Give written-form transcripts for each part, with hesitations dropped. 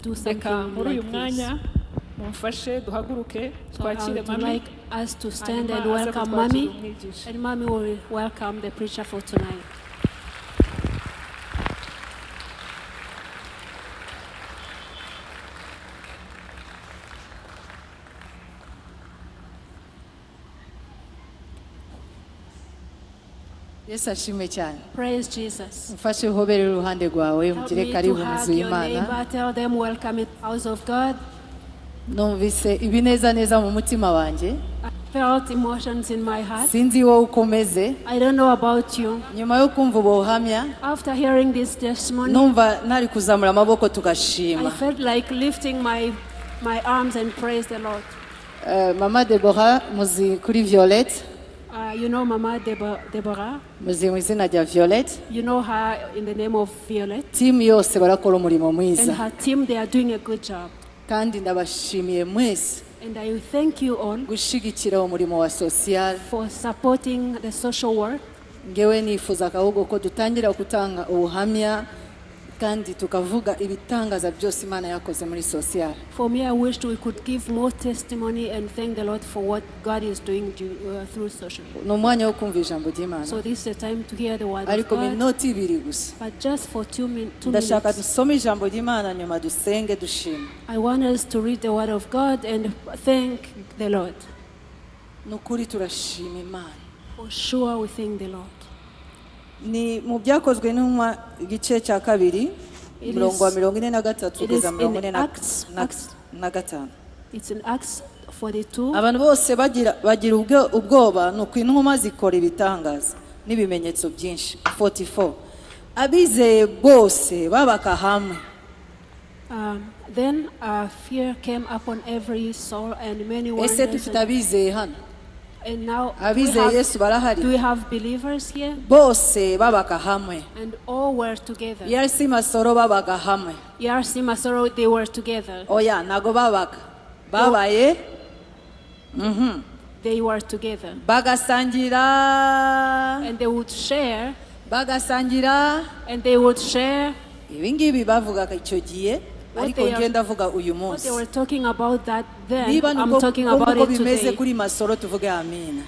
do something like this. mumfashe duhaguruke So I twakire would mami like us to stand and hanyuma aze welcome kutwakira Mommy, umwigisha. and Mommy will welcome the preacher for tonight. Yesu ashimwe cyane. Praise Jesus. Mfashe uhobere uruhande rwawe Help mugire me karibu to mu hug nzu your y'Imana. neighbor, tell them welcome in the house of God. Numvise ibineza mu mutima wanjye. I felt emotions in my heart. Sinzi wowe ukomeze. I don't know about you. Nyuma yo kumva ubuhamya, After hearing this testimony, numva ntari kuzamura amaboko tugashima. I felt like lifting my arms and praise the Lord. Mama Deborah muzi kuri Violette. You know Mama Deborah. Muzi mu izina rya Violette. You know her in the name of Violet. Team yose barakora umurimo And mwiza. her team, they are doing a good job. Kandi ndabashimiye mwese And I will thank you all gushigikira umurimo wa social. for supporting the social work. Ngewe nifuza ahubwo ko dutangira gutanga ubuhamya kandi tukavuga ibitangaza byose Imana yakoze muri social. For me, I wished we could give more testimony and thank the Lord for what God is doing through social work. Ni umwanya wo kumva ijambo ry'Imana. So this is the time to hear the word of Ariko God. minota ibiri gusa. But just for 2 minutes, Ndashaka dusome ijambo ry'Imana nyuma dusenge dushima. I want us to read the word of God and thank the Lord. Nukuri turashima Imana. For sure, we thank the Lord. Ni mu byakozwe n'umwa igice cya kabiri murongo wa 43 kugeza 45. It's in Acts 42. Abantu bose bagira ubwoba nuko intumwa zikora ibitangaza n'ibimenyetso byinshi. 44. Abizeye bose babaka hamwe. Then fear came upon every soul and many Ese wonders. dufite abizeye hano? And now Abizeye Yesu barahari? do we have believers here? Bose babaka hamwe. And all were together. Yarisi Masoro babaka hamwe. Yarsi Masoro, they were together. Oya nago babaka. Babaye. They were together. Bagasangira. And they would share. Bagasangira. And they would share. Ibi ngibi bavugaga icyo gihe ariko ngenda vuga uyu What munsi. they were talking about that then, Niba I'm talking about it bimeze today. kuri Masoro tuvuge amina.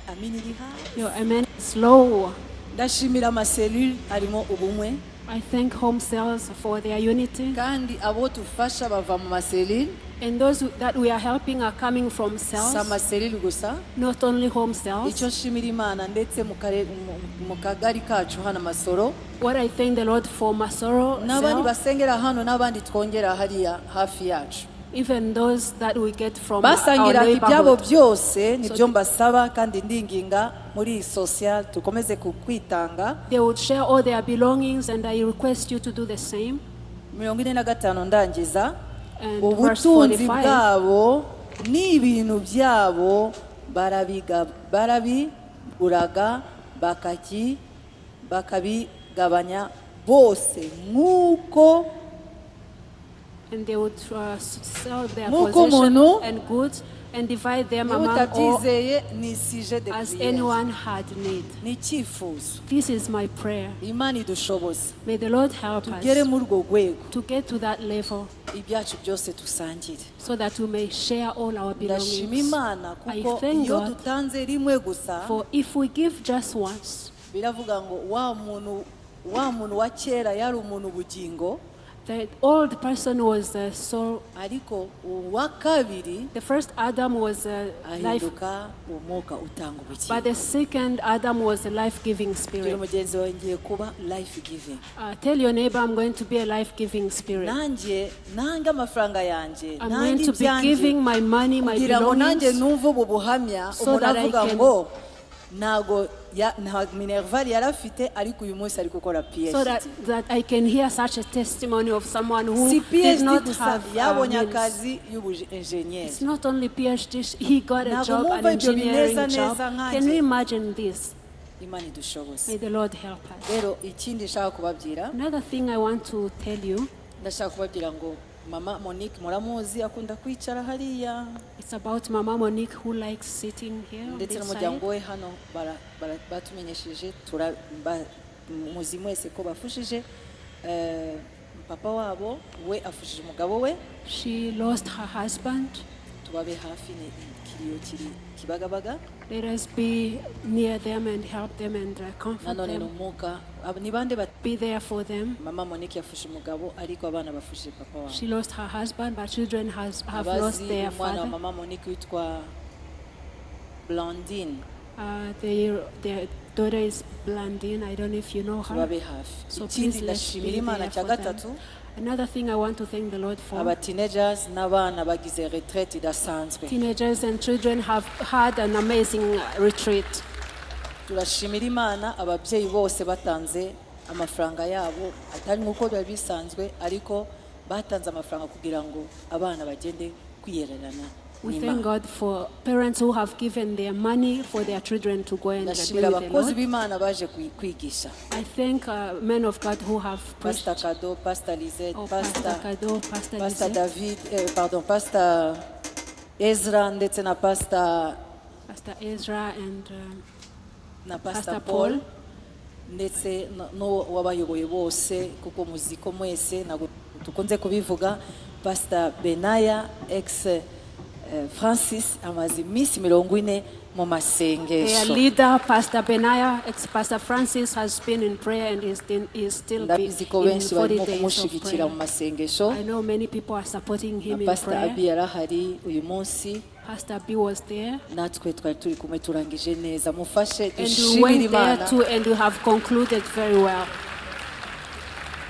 Amina iri hafi. Yo, amen. Slow. Ndashimira amaselule arimo ubumwe. I thank home cells for their unity. Kandi abo tufasha bava mu maselule. And those that we are helping are coming from cells, Samaselule gusa. not only home cells. Icyo nshimira Imana ndetse mu kagari kacu hano Masoro. What I thank the Lord for Masoro N'abandi cell, basengera hano n'abandi twongera hariya hafi yacu. even those that we get from our Basangira ibyabo neighborhood. byose nibyo mbasaba kandi ndinginga muri social tukomeze kukwitanga. They would share all their belongings, and I request you to do the same. 45 ndangiza. And verse Ubutunzi 45, bwabo n'ibintu byabo barabiguraga bakabigabanya bose nk'uko and they would sell their Nk'uko possessions umuntu and goods and divide them niba among all utabyizeye ni sujet de as prière. anyone had need. Ni icyifuzo This is my prayer. Imana idushoboze May the Lord help tugere us muri urwo rwego to get to that level ibyacu byose dusangire. so that we may share all our Ndashima belongings. Imana I kuko thank iyo God dutanze rimwe gusa for if we give just once, biravuga ngo wa muntu wa kera yari umuntu bugingo the old person was a soul. ariko uwa kabiri The first Adam was a life, ahinduka umwuka utanga ubugingo. but the second Adam was a life-giving Turi spirit. mugenzi wawe ngiye kuba life giving. Tell your neighbor, I'm going to be a life-giving spirit. Nanjye nanga amafaranga yanjye I'm nanjye going to be giving my money, my kugira ngo nanjye belongings, numve ubu buhamya so umuntu that I avuga can- ngo ntago Minerval yarafite ariko uyu munsi ari gukora PhD. so that I can hear such a testimony of someone who si did PhD not gusa have yabonye means. akazi y'ubuengineer. It's not only PhD, he got a Ntabwo job, an mwumva ibyo engineering bineza job. neza nkanjye. Can you imagine this? Imana idushoboze. May the Lord help us. Rero ikindi nshaka kubabwira Another thing I want to tell you, ndashaka kubabwira ngo Mama Monique muramuzi akunda kwicara hariya it's about Mama Monique who likes sitting here on ndetse this n'umuryango side. we hano batumenyesheje muzi mwese ko bafushije papa wabo we afushije umugabo we She lost her husband. tubabe hafi ni kiriyo kiri kibagabaga Let us be near them and help them and comfort nanone them. n'umwuka ni bande Be there for them. mama Monique yafushe umugabo ariko abana bafushe papa wabo She lost her husband, but children have abazi lost their umwana wa father. mama Monique witwa Blondine Their daughter is Blandine. I don't know if you know her. tubabe hafi So ikindi please let's ndashimira be imana there cya for them. gatatu Another thing I want to thank the Lord for. aba teenagers n'abana bagize retraite idasanzwe Teenagers and children have had an amazing retreat. turashimira imana ababyeyi bose batanze amafaranga yabo atari nk'uko biba bisanzwe ariko batanze amafaranga kugira ngo abana bagende kwiyererana We thank n'Imana. God for parents who have given their money for their children to go and be ndashimira with the abakozi Lord. b'imana baje kwigisha I thank men of God who have preached. pastor Kado, pastor Lisette, Pastor pastor Kado, Pastor pastor Lizette, David pastor Ezra ndetse na pastor Pastor Ezra, and na pastor Pastor Paul Paul. ndetse no wabayoboye bose kuko muziko mwese ntabwo tukunze kubivuga pastor Benaya ex Francis amaze iminsi 40 mu their masengesho leader, Pastor Benaya, ex-Pastor Francis, has been in prayer and is still ndabizi ko in benshi 40 barimo days of kumushyigikira mu prayer. masengesho I know many people are supporting him na in pastor prayer. Abi yarahari uyu munsi Pastor B was there. natwe twari turi kumwe turangije neza mufashe And we dushimire went there imana too, and we have concluded very well.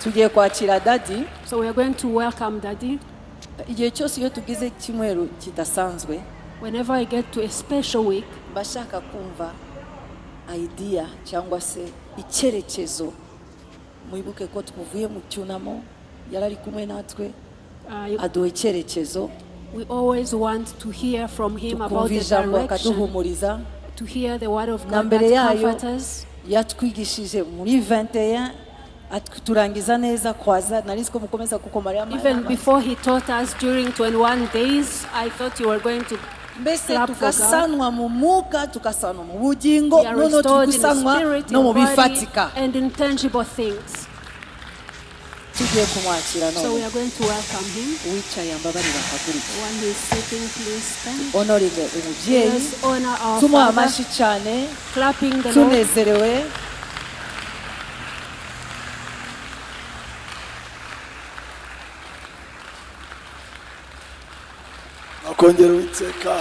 tugiye kwakira dadi So we are going to welcome Daddy. igihe cyose iyo tugize icyumweru kidasanzwe Whenever I get to a special week, mbashaka kumva idea cyangwa se icyerekezo mwibuke ko tuvuye mu cyunamo yarari kumwe natwe aduha icyerekezo we always want to hear from him about tukumva the ijambo direction, akaduhumuriza to hear the word of na God mbere that yayo comforts us. yatwigishije muri 21 turangiza neza kwaza narizi ko mukomeza kukomara Even before he taught us during 21 days, I thought you were going to mbese clap for God. tugasanwa mu mwuka tugasanwa mu bugingo We are noneho restored in the tugusanwa spirit, no mu in body, bifatika and in tangible things. tugiye kumwakira So we none are going to welcome him. uwicaye ambabarira akagurike When he is sitting, please stand. honoringe umubyeyi Let's honor our tumuha Father, amashyi cyane clapping the Lord. tunezerewe akongera uwiteka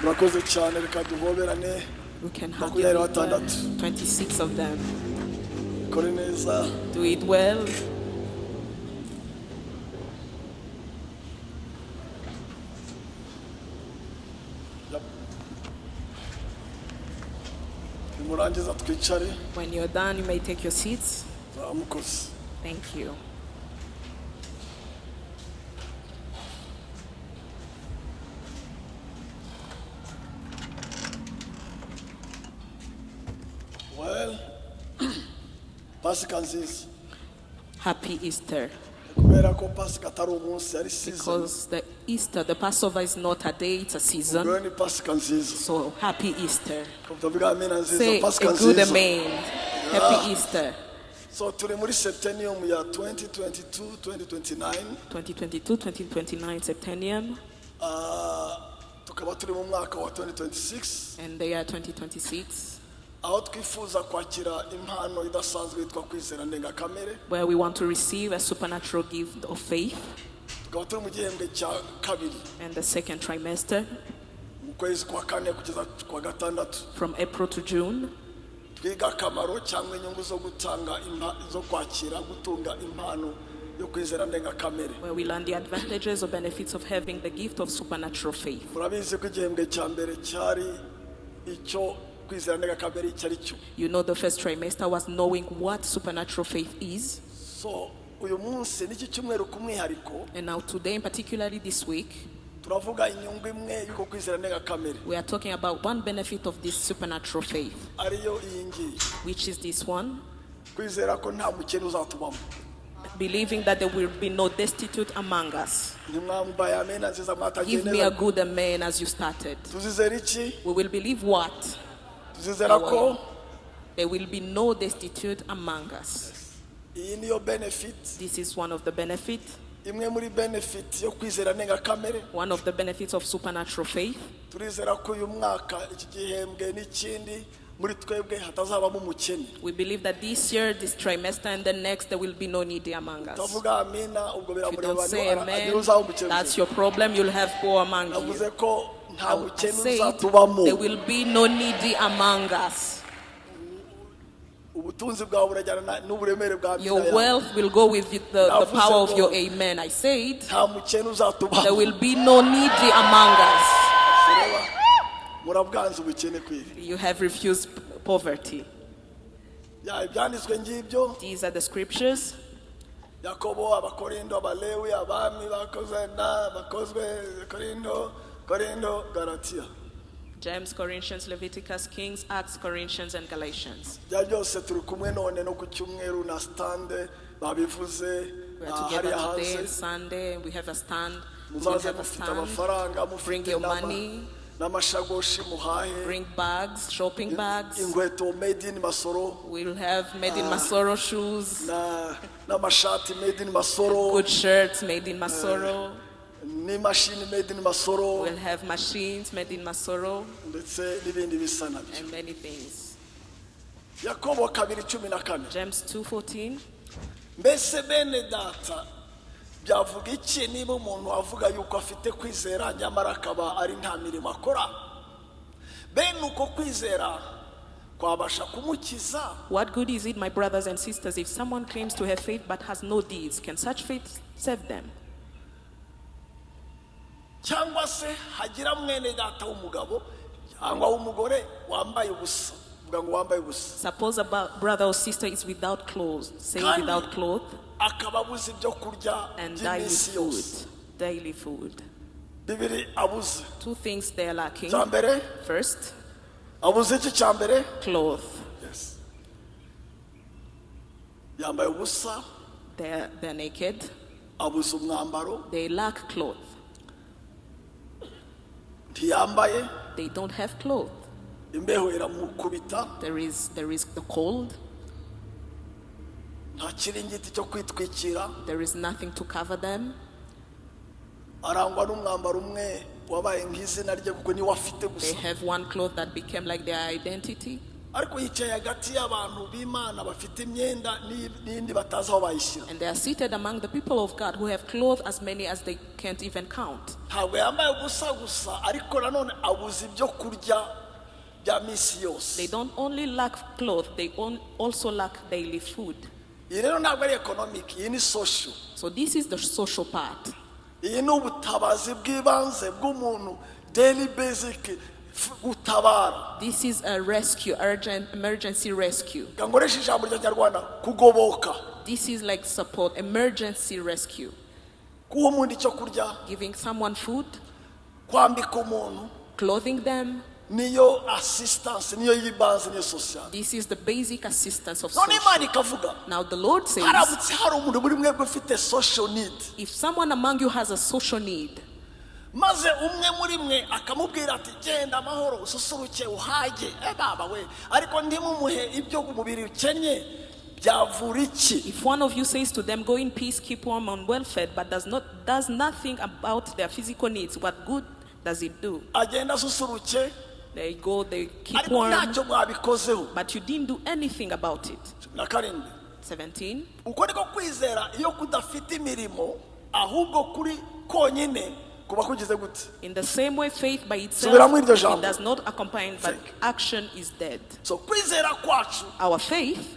murakoze cyane reka duhoberane We can have makumyabiri na batandatu 26 of them. kore neza Do it well. nimurangiza twicare When you're done, you may take your seats. mukozi Thank you. well pasika nziza Happy Easter. kubera ko pasika atari umunsi yari season Because the Easter, the Passover is not a day, it's a season. ubwo ni pasika nziza So happy Easter. tuvuga amena nziza Say pasika a good nziza amen. Happy Easter. so turi muri septennium ya 2022 2029 2022, 2029 Septennium. tukaba turi mu mwaka wa 2026 And the year 2026, aho twifuza kwakira impano idasanzwe yitwa kwizera-ndengakamere where we want to receive a supernatural gift of faith. tukaba turi mu gihembwe cya kabiri And the second trimester, mu kwezi kwa kane kugeza kwa gatandatu from April to June, twiga akamaro cyangwa inyungu zo gutanga zo kwakira gutunga impano yo kwizera-ndengakamere where we learn the advantages or benefits of having the gift of supernatural faith. murabizi ko igihembwe cya mbere cyari icyo kwizera-ndengakamere icyo ari cyo. You know, the first trimester was knowing what supernatural faith is. So uyu munsi n'iki cyumweru kumwihariko And now today, and particularly this week, turavuga inyungu imwe y'uko kwizera-ndengakamere we are talking about one benefit of this supernatural faith, ariyo iyi ngiyi, which is this one: kwizera ko nta mukene uzatubamo. believing that there will be no destitute among us. Ntimwambaye amena nziza mwatagiye Give me a neza. good amen as you started. Tuzizera iki? We will believe what? Tuzizera ko There will be no destitute among us. iyi niyo benefit, This is one of the benefits. imwe muri benefit yo kwizera-ndengakamere. One of the benefits of supernatural faith. Turizera ko uyu mwaka iki gihembwe n'ikindi muri twebwe hatazabamo umukene. We believe that this year, this trimester, and the next, there will be no needy among us. Tuvuga amina ubwo If you biramureba don't say amen, niba uzaba umukene. that's your problem. You'll have poor among you. Navuze ko nta I mukene say it, uzatubamo. there will be no needy among us. Ubutunzi bwawe burajyana n'uburemere bwa Your amina yawe. wealth will go with the power of your amen. I said Nta mukene uzatubamo. there will be no needy among us. Reba, murabwanze ubukene kwiri. You have refused poverty. Ya ibyanditswe ngibyo These are the scriptures. Yakobo, Abakorindo, Abalewi, Abami bakozwe Korindo, Galatiya. James, Corinthians, Leviticus, Kings, Acts, Corinthians, and Galatians. Bya byose turi kumwe none no ku cyumweru na stande babivuze We are together hariya today, hanze. Sunday. We have a stand. We will Muzaze have a mufite stand. amafaranga, Bring mufite your money. n'amashagoshi muhahe. Bring bags, shopping bags. Inkweto made in Masoro We'll have made in Masoro shoes, n'amashati made in Masoro good shirts made in Masoro. n'imashini made in Masoro We'll have machines made in Masoro ndetse n'ibindi bisa nabyo. and many things. Yakobo 2:14. James 2:14. Mbese bene data byavuga iki niba umuntu avuga yuko afite kwizera nyamara akaba ari nta mirimo akora? Bene uko kwizera kwabasha kumukiza? What good is it, my brothers and sisters, if someone claims to have faith but has no deeds? Can such faith save them? Cyangwa se hagira mwene data w'umugabo cyangwa w'umugore wambaye ubusa, uvuga ngo wambaye ubusa, Suppose a brother or sister is without clothes, say without clothes, akaba abuze ibyo kurya and daily by'iminsi food. yose. Daily food. Bibiri abuze. Two things they are lacking. Cya mbere First, abuze iki? Cya mbere clothes. yes, yambaye ubusa, They're naked. abuze umwambaro, They lack clothes. ntiyambaye, They don't have clothes. imbeho iramukubita, There is the cold. nta kiringiti cyo kwitwikira, There is nothing to cover them. arangwa n'umwambaro umwe wabaye nk'izina rye kuko niwe afite They gusa. have one cloth that became like their identity. Ariko yicaye hagati y'abantu b'Imana bafite imyenda n'indi batazi aho bayishyira. And they are seated among the people of God who have clothes as many as they can't even count. Ntabwo yambaye ubusa gusa, ariko nanone abuze ibyo kurya bya minsi yose. They don't only lack clothes, they also lack daily food. Iyi rero ntabwo ari economic, iyi ni social. So this is the social part. Iyi ni ubutabazi bw'ibanze bw'umuntu, daily basic gutabara. This is a rescue, urgent emergency rescue. Kangoresha ijambo ry'Ikinyarwanda kugoboka. This is like support, emergency rescue. Kuha umuntu icyo kurya, Giving someone food, kwambika umuntu, clothing them. niyo assistance, niyo y'ibanze, niyo social. This is the basic assistance of None Imana social. ikavuga, Now the Lord says, haramutse hari umuntu muri mwebwe ufite social need, if someone among you has a social need, maze umwe muri mwe akamubwira ati genda amahoro ususuruke uhage, baba we, ariko ntimumuhe ibyo umubiri ukennye, byavura iki? if one of you says to them, go in peace, keep warm and well fed, but does nothing about their physical needs, what good does it do? Agenda asusuruke They go, they keep ariko warm, ntacyo mwabikozeho. but you didn't do anything about it. 17. 17. Uko niko kwizera iyo kudafite imirimo ahubwo kuri konyine kuba kugize gute? In the same way, faith by Subiramo iryo itself, jambo. it does not accompany, but action is dead. So kwizera kwacu Our faith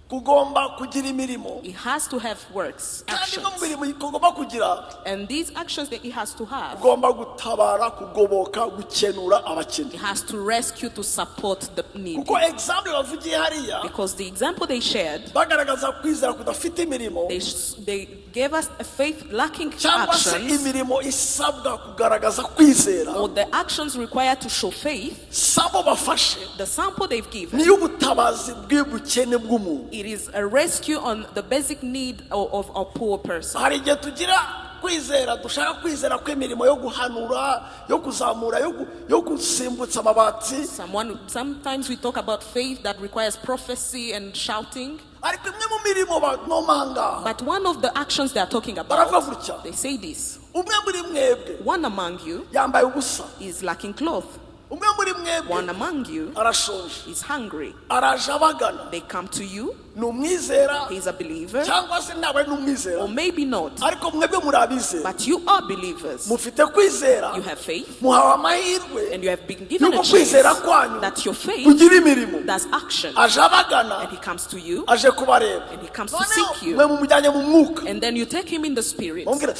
kugomba kugira imirimo He has to have works, kandi no mu actions. mirimo kugomba kugira And these actions that he has to have, kugomba gutabara kugoboka gukenura abakene he has to rescue, to support the needy. kuko example bavugiye hariya Because the example they shared, bagaragaza kwizera kudafite imirimo they gave us a faith lacking cyangwa se actions, imirimo isabwa kugaragaza kwizera or the actions required to show faith. sabo bafashe The sample they've given, niyo ubutabazi bw'ubukene bw'umuntu it is a rescue on the basic need of a poor person. hari igihe tugira kwizera dushaka kwizera kw'imirimo yo guhanura yo kuzamura yo gusimbutsa amabati Sometimes we talk about faith that requires prophecy and shouting. ariko imwe mu mirimo banomanga But one of the actions they are talking baravuga about, gutya they say this: umwe muri mwebwe one among you yambaye ubusa is lacking cloth, umwe muri mwebwe one among you arashonje is hungry. araje abagana They come to you, ni umwizera he's a believer, cyangwa se ntabwo ari n'umwizera or maybe not, ariko mwebwe muri abizera but you are believers. mufite kwizera You have faith, muhawe amahirwe and you have been given a yuko chance kwizera kwanyu that your faith kugira imirimo does action. aje abagana And he comes to you, aje kubareba and he comes to noneho seek you. mwe mumujyanye mu mwuka And then you take him in the spirit. mubwira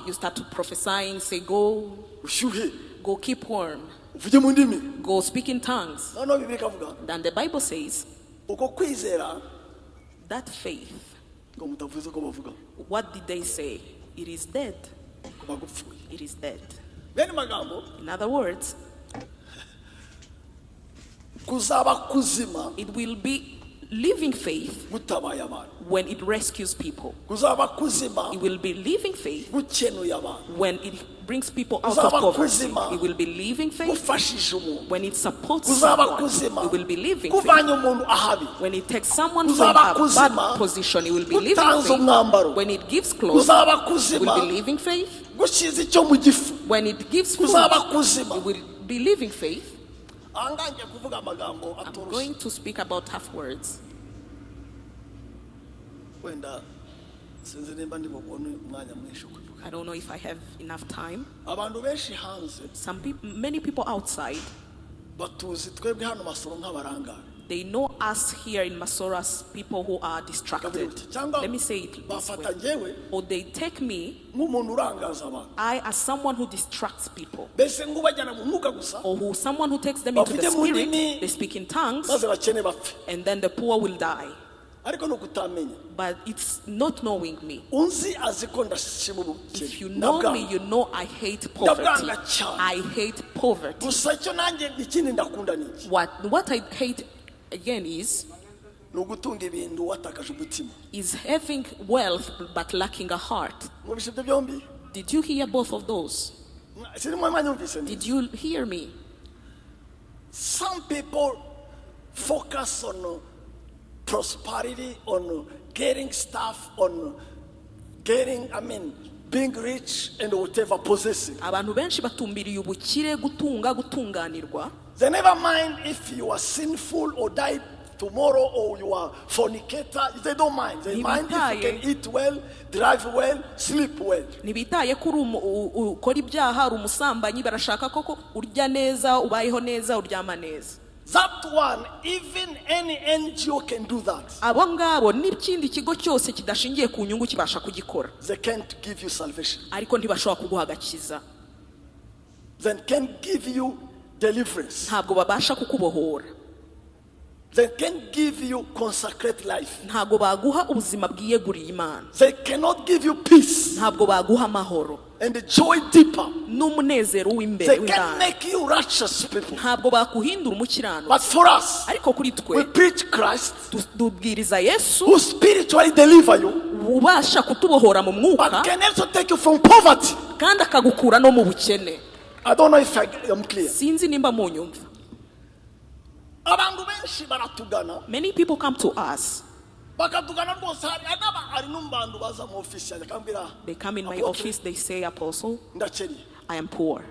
You start to prophesying, say, go ushyuhe keep warm, uvuge mu ndimi go speak in tongues. noneho bibiri ikavuga Then the Bible says uko kwizera that faith, ngo mutavuze ko bavuga what did they say? It is dead. kuba gupfuye It is dead. bene magambo In other words, kuzaba kuzima it will be living faith gutabaye abantu when it rescues people. kuzaba kuzima It will be living faith gukenuye abantu when it brings people out of Kuzaba poverty. kuzima It will be living faith gufashije umuntu when it supports kuzaba someone. kuzima It will be living faith kuvanye umuntu ahabi when it takes someone from Kuzaba a kuzima bad position. It will be living gutanze faith umwambaro when it gives clothes. kuzaba It will kuzima be living faith gukiza icyo mu gifu when it gives food. kuzaba kuzima It will be living faith. ahangaha ngiye kuvuga amagambo I'm atoroshye going to speak about tough words. wenda sinzi nimba ndi bubone umwanya mwinshi wo kuvuga I don't know if I have enough time. abantu benshi hanze Many people outside, batuzi twebwe hano Masoro nk'abarangara they know us here in Masoro as people who are distracted. cyangwa Let me say it this bafata way. njyewe Or they take me, nk'umuntu urangaza abantu I as someone who distracts people. mbese nk'ubajyana mu mwuka gusa Or someone who takes them into the Bavuge mu spirit, ndimi, they speak in tongues, maze bakene bapfe and then the poor will die. ariko ni ukutamenya But it's not knowing me. unzi azi ko ndashima If you ubukene know me, you know I hate poverty. I hate poverty. gusa icyo nanjye ikindi ndakunda ni iki What I hate again is ni ugutunga ibintu watakaje umutima having wealth but lacking a heart. mwumvise ibyo byombi Did you hear both of those? siri mu mwanya wumvise neza Did you hear me? some people focus on prosperity, on getting stuff, on getting, being rich and whatever, possessing. Abantu benshi batumbiriye ubukire, gutunga, gutunganirwa. They never mind if you are sinful or die tomorrow or you are fornicator. They don't mind. They mind if you can eat well, drive well, sleep well. Ntibitaye ko ukora ibyaha, uri umusambanyi, barashaka koko urya neza, ubayeho neza, uryama neza. That one, even any NGO can do that. Abo ngabo n'ikindi kigo cyose kidashingiye ku nyungu kibasha kugikora. They can't give you salvation. Ariko ntibashobora kuguha agakiza. They can't give you deliverance. Ntabwo babasha kukubohora. They can't give you consecrate life. Ntabwo baguha ubuzima bwiyeguriye Imana. They cannot give you peace Ntabwo baguha amahoro and joy deeper. n'umunezero w'imbere They can w'indani. make you righteous people. Ntabwo bakuhindura umukirano. But for us, Ariko kuri twe we preach Christ tubwiriza Yesu who spiritually deliver you, ubasha kutubohora mu mwuka but can also take you from poverty. kandi akagukura no mu bukene. I don't know if I am clear. Sinzi nimba munyumva. Abantu benshi baratugana. Many people come to us. Bakatugana rwose hari n'umbantu baza mu office yanjye akambwira They come in my Apotre, office, they say, Apostle, ndakeri I am poor.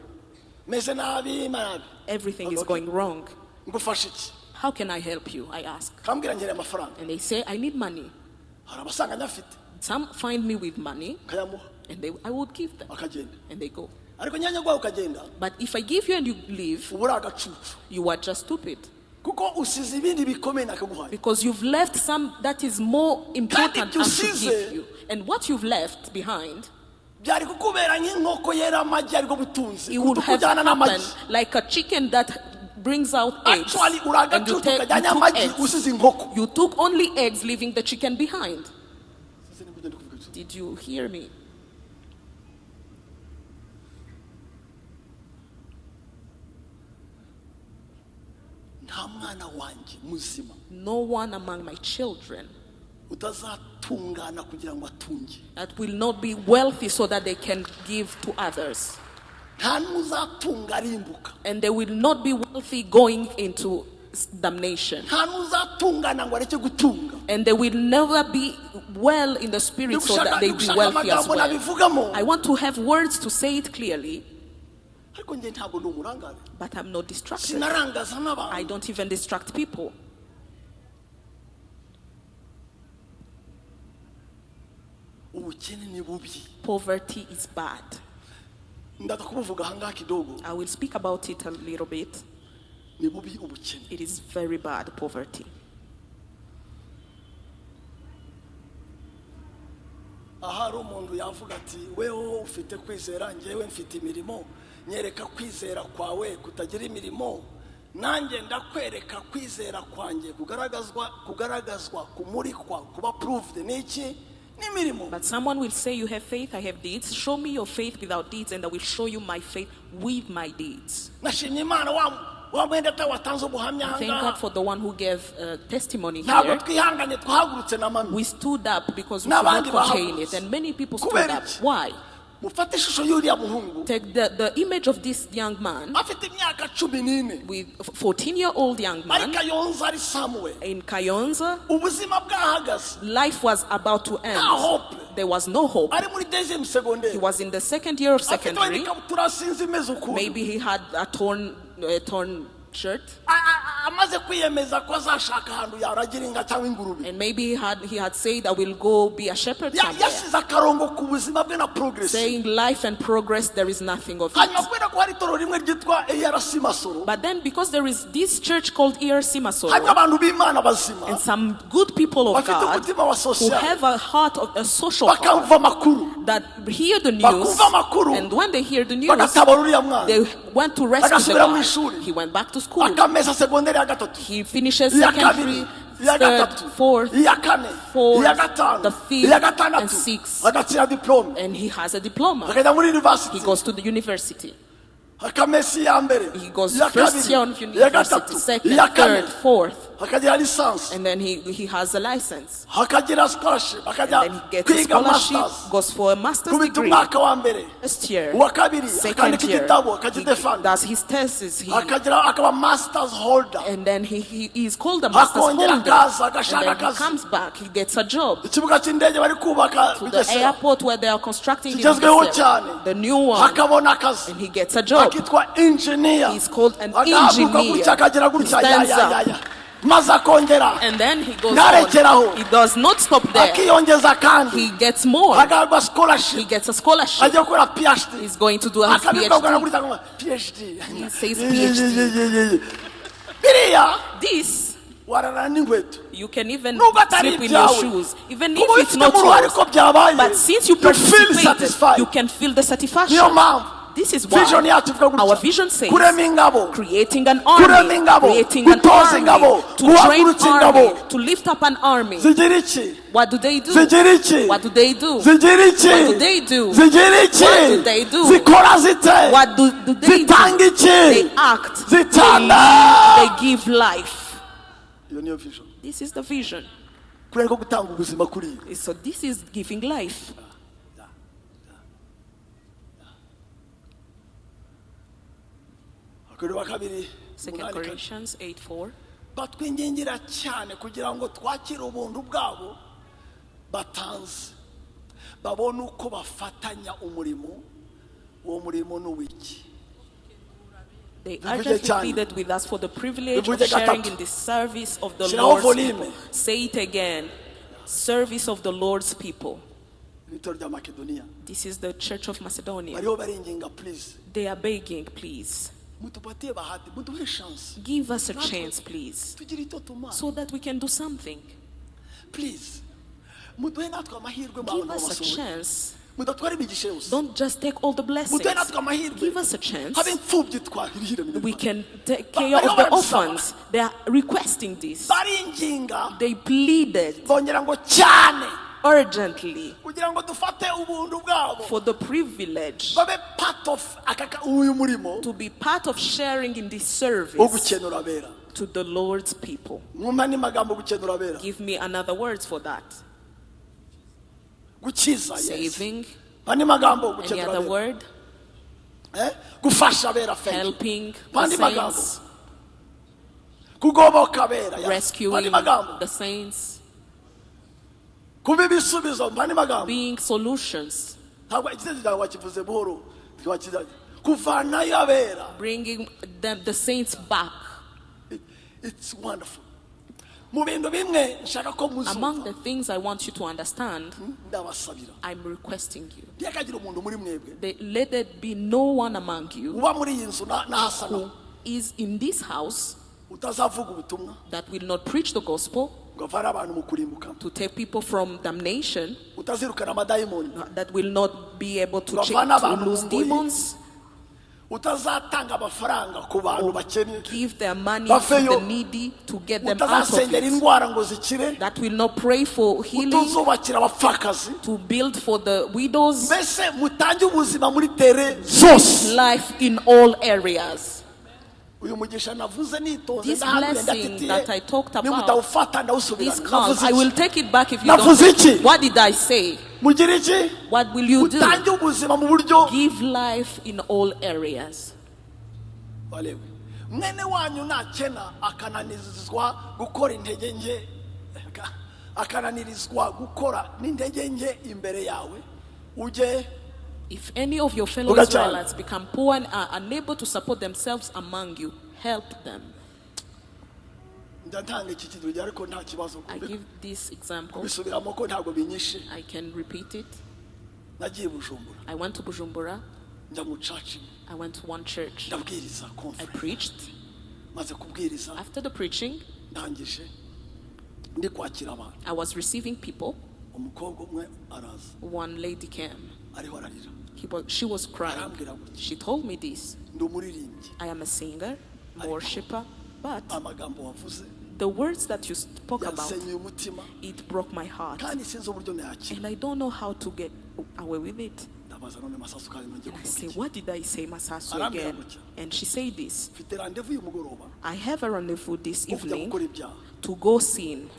meze nabi nabi Everything is Okay. going wrong. ngufasha iki How can I help you? I ask. kambwira nkeneye amafaranga And they say, I need money. hari abasanga nyafite Some find me with money, kayamuha and I would give them. akagenda And they go. ariko nyanya gwawe ukagenda But if I give you and you leave, uba uri agacucu you are just stupid. kuko usize ibindi bikomeye nakaguhaye. Because you've left some that is more important Kandi and to usize- give you. And what you've left behind, byari kukubera nk'inkoko yera amagi ariko butunzi it would have kujyana n'amagi. happened like a chicken that brings out eggs. Actually And you uragacuta ukajyana took amagi eggs. usize inkoko. You took only eggs, leaving the chicken behind. Did you hear me? Nta mwana wanjye muzima No one among my children utazatungana kugira ngo atunge. that will not be wealthy so that they can give to others. Nta n'uzatunga arimbuka. And they will not be wealthy going into damnation. Nta n'uzatungana ngo areke gutunga. And they will never be well in the spirit so that they be wealthy as amagambo well. nabivugamo. I want to have words to say it clearly, Ariko njye ntabwo ndi umurangare. but I'm not distracted. Sinarangaza I n'abantu. don't even distract people. Ubukene ni bubi. Poverty is bad. Ndaka kubuvuga ahangaha kidogo. I will speak about it a little bit. Ni bubi ubukene. It is very bad, poverty. Ahari umuntu yavuga ati wewe ufite kwizera njyewe mfite imirimo nyereka kwizera kwawe kutagira imirimo nanjye ndakwereka kwizera kwanjye kugaragazwa kumurikwa kuba proved n'iki n'imirimo. But someone will say, you have faith, I have deeds. Show me your faith without deeds, and I will show you my faith with my deeds. Nashimye Imana wa mwenda watanze ubuhamya Thank God ahangaha. for the one who gave testimony Ntabwo here. twihanganye twahagurutse na mami. We stood up because we could not contain it, and many people stood up. Why? Mufate ishusho y'uriya muhungu. Take the image of this young man, Afite imyaka 14. with 14-year-old young Ari man Kayonza ari Samuel. in Kayonza. Ubuzima bwahagaze. Life was about to Nta end. hope. There was no hope. Ari muri deuxième secondaire. He was in the second year of Afite secondary. ikabutura sinzi imeze ukuntu. Maybe he had a torn shirt, Amaze kwiyemeza ko azashaka ahantu yaragira inka cyangwa ingurube. and maybe he had said, I will go be a shepherd somewhere. Yasize akarongo ku buzima bwe na progress. Saying life and progress, there is nothing of Hanyuma it. kubera ko hari itorero rimwe ryitwa ARC Masoro. But then, because there is this church called ERC Hanyuma Masoro, abantu b'Imana bazima. and some good people of Bafite God umutima wa who social. have a heart of a social heart, Bakamva amakuru. that hear the news, Bakumva amakuru. and when they hear the news, Bagatabara uriya mwana. they went to rescue the Agasubira mu guy. ishuri. He went back to school. Akameza segonderi ya gatatu. He finishes Iya secondary, kabiri. Iya third, gatatu. fourth, Iya kane. fourth, Iya gatanu. the fifth, Iya and gatandatu. sixth. Agatsinda diplome. and he has a diploma. Akajya muri He university. goes to the university. Akamesi ya mbere. He goes Iya first kabiri. year on Iya university, gatatu. second, Iya third, kane. fourth, Akagira lisansi. and then he has a license. Akagira scholarship. And then he Akajya gets a kwiga scholarship, masters. goes for a master's Kubita degree. umwaka wa mbere. First year, Uwa kabiri. second Akandika year, igitabo. he Akagidefanda. does his thesis, Akaba masters holder. and then he is called a master's Akongera holder. akaza, And agashaka then he akazi. comes back, he gets a job. Ikibuga cy'indege bari kubaka To the Bugesera. airport where they are constructing the Kigezweho Bugesera, cyane. the new one, Akabona akazi. and he gets a job. Akitwa engineer. He's called an Agahaguruka engineer. gutya akagira He gutya. stands up. Maze akongera. And then he goes Narekeraho. on. He does not stop there. Akiyongeza kandi. He gets more. Agahabwa He scholarship. gets a scholarship. Ajya gukora PhD. He's going to do his Akabikwa PhD. gutya ngo PhD. He says PhD. Biriya This, warara n'inkweto. you can even Nubwo atari sleep in your ibyawe. shoes, even Kuba if it's ubifite not mu ruhare yours. ko byabaye. But since you feel participated, satisfied. you can feel the satisfaction. Niyo mpamvu. This is Vision why yacu ivuga gutya. our vision says Kurema ingabo. creating an Kurema army, ingabo. creating an Gutoza ingabo. army, to train Guhagurutsa army, ingabo. to lift up an army. Zigira iki? What do they do? Zigira iki? What do they do? Zigira iki? What do they do? Zigira iki? What do they do? Zikora zite? What do they do? Zitanga iki? They act. Zitanga. They give life. Iyo niyo vision. This is the vision. Kureka ko gutanga ubuzima kuri iyo. So this is giving life. Akorera wa kabiri. 2 Corinthians 8:4. Batwingingira cyane kugira ngo twakire ubuntu bwabo batanze. Babone uko bafatanya umurimo. Uwo murimo ni wiki. They Bivuge urgently cyane. pleaded with us for the privilege of Bivuge sharing gatatu. in the service of the Shiraho Lord's volume. people. Say it again. Service of the Lord's people. Itorero rya Makedonia. This is the Church of Macedonia. Bariho baringinga please. They are begging, please. mutupatie bahati, muduhe chance. Give us a chance, please, Tugire icyo tumara. so that we can do something. Please. Muduhe natwe amahirwe Give us a chance. mudatwara imigisha yose. Don't just take all the blessings. Muduhe natwe amahirwe. Give us a chance. Habe imfubyi twahirihira. We can take care of the orphans. They are requesting this. Baringinga. They pleaded Bongera ngo cyane. urgently Kugira ngo dufate ubuntu bwabo. for the privilege Babe part of uyu murimo. to be part of sharing in this service Ogukenura abera. to the Lord's people. Mwumva ni magambo gukenura abera. Give me another words for that. Gukiza, yes. Saving. Pani magambo Any gukenura other abera. word? Gufasha abera, thank you. Helping the Pani magambo. saints. Kugoboka abera, yes. Pani Rescuing magambo. the saints. Kuba ibisubizo, pani magambo. Being solutions. Ntabwo igitekerezo cyawe wakivuze buhoro. Kuvanayo abera. Bringing them, the saints back. It's wonderful. Mu bintu bimwe nshaka ko Among muzumva. the things I want you to understand, Ndabasabira. I'm requesting you. Ntihakagire umuntu muri mwebwe. Let there be no one among you Uba muri iyi nzu n'ahasana. who is in this house Utazavuga ubutumwa. that will not preach the gospel Ngo avane abantu mu kurimbuka. to take people from damnation, Utazirukana amadayimoni. that will not be able to Bavana to abantu lose mu ngoyi. demons, Utazatanga amafaranga ku bantu bakennye. give their money to Bafeyo. the needy to get them out of Utazasengera it, indwara ngo zikire. that will not pray for healing, Utazubakira abapfakazi. to build for the widows, Mbese mutange ubuzima muri tere zose. life in all areas. Uyu mugisha navuze nitonze This ndahaguye blessing that I talked about, nimutawufata ndawusubirana. this call, Navuze I will iki? take it back if you Navuze don't. iki? What did I say? Mugira iki? What will you do? Mutange ubuzima mu buryo. Give life in all areas. Balewe. Mwene wanyu nakena akananirizwa gukora intege nke. Akananirizwa gukora n'intege nke imbere yawe. Uje If any of your fellow Ugachana. Israelites become poor and are unable to support themselves among you, help them. ndatanga iki kidugira ariko nta kibazo. I give this example. Bisubiramo ko ntabwo binyishe. I can repeat it. Nagiye Bujumbura. I went to Bujumbura. Njya mu church. I went to one church. Ndabwiriza I conference. preached. Maze kubwiriza After the preaching, ndangije ndi kwakira abantu. I was receiving people. Umukobwa umwe araza One lady came. ariho ararira. She was crying. Arambwira gutya. She told me this. Ndi umuririmbyi. I am a singer, a worshiper, but Amagambo wavuze the words that you spoke about, yansenyeye umutima it broke my heart. kandi sinzi uburyo nayakira. And I don't know how to get away with it. Ndabaza none Masasu kandi nongeye And I kuvuga say, iki? what did I say, Masasu, Arambwira again? gutya. And she said this. Mfite rendezvous uyu mugoroba I have a rendezvous this wo kujya evening gukora ibyaha. to go sin.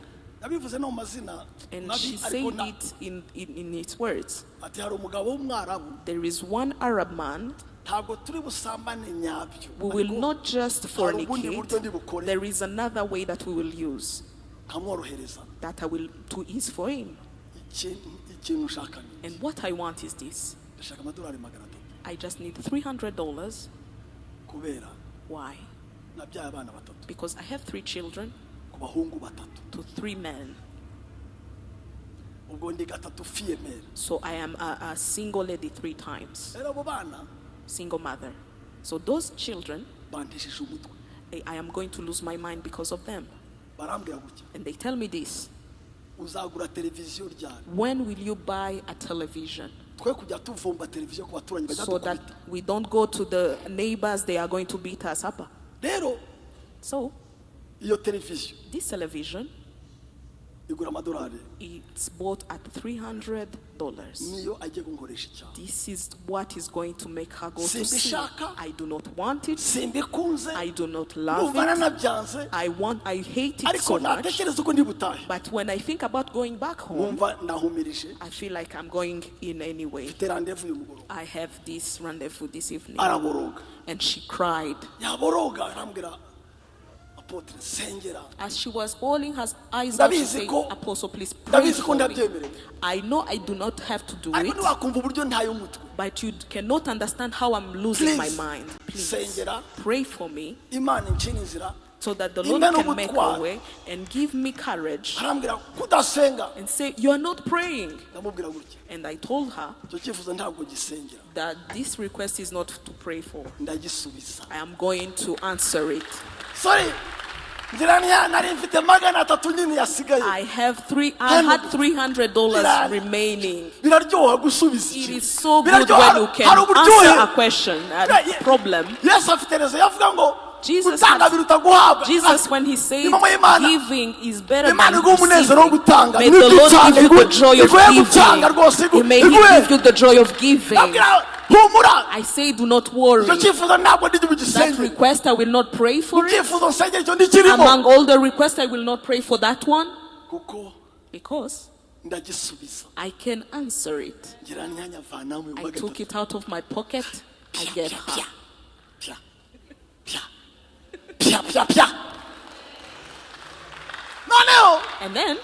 Nabivuze no mu mazina And nabi she ariko said na it in its words. ati hari umugabo w'umwarabu There is one Arab man. ntabwo turi busambane nyabyo. We will Ariko not just hari ubundi buryo ndi fornicate. bukore There is another way that we will use nkamworohereza. that I will to ease for him. Ikintu ushaka ni And what I want is this. ndashaka amadolari 300 I just need $300. kubera Why? nabyaye abana batatu Because I have 3 children ku bahungu batatu. to 3 men. Ubwo ndi gatatu female. So I am a single lady 3 times. Rero abo bana Single mother. So those children, bantesheje umutwe. I am going to lose my mind because of them. Barambwira gutya. And they tell me this. Uzagura televiziyo ryari? When will you buy a television? Twe kujya tuvumba televiziyo ku baturanyi bajya So that dukubita. we don't go to the neighbors, they are going to beat us up. Rero So iyo televiziyo this television, igura amadolari it's bought at $300. niyo agiye kunkoresha icyaha. This is what is going to make her go to sin. Simbishaka. I do not want it. Simbikunze. I do not love Numva it. nanabyanze. I hate it Ariko so much. natekereza uko ndi butahe. But when I think about going back home, Numva ndahumirije. I feel like I'm going in anyway. Mfite rendezvous uyu mugoroba. I have this rendezvous this evening. Araboroga. And she cried. Yaboroga arambwira apotre sengera. As she was rolling her eyes out, she Ndabizi said, ko- Apostle, please pray Ndabizi ko for me. ndabyemerewe. I know I do not have to do Ariko it, ntiwakumva uburyo ntaye umutwe. but you cannot understand how I'm losing my Please, mind. Please sengera. pray for me Imana incira inzira so that the Lord can make a way and give me courage arambwira kudasenga and say, you are not praying. ndamubwira gutya And I told her icyo cyifuzo ntabwo gisengera that this request is not to pray for. ndagisubiza I am going to answer it. sorry ngira nari mfite $300 nyine yasigaye I had $300 remaining. biraryoha gusubiza It ikintu is so good when you can answer a question, a problem. yesu afite rezo yavuga ngo Jesus gutanga biruta guhabwa Jesus, when he said giving is better than Imana iguha umunezero wo receiving, gutanga may the Lord give you the joy of gutanga rwose giving. May he give you the joy of giving. humura I say, do not worry. icyo cyifuzo ntabwo ndi That bugisenge request, I will not pray for it. icyifuzo nsengera icyo ndikirimo Among all the requests, I will not pray for that one kuko because ndagisubiza I can answer it. ngira nyanya vanamo I took it out of my pocket. I gave her. pya pya pya pya noneho And then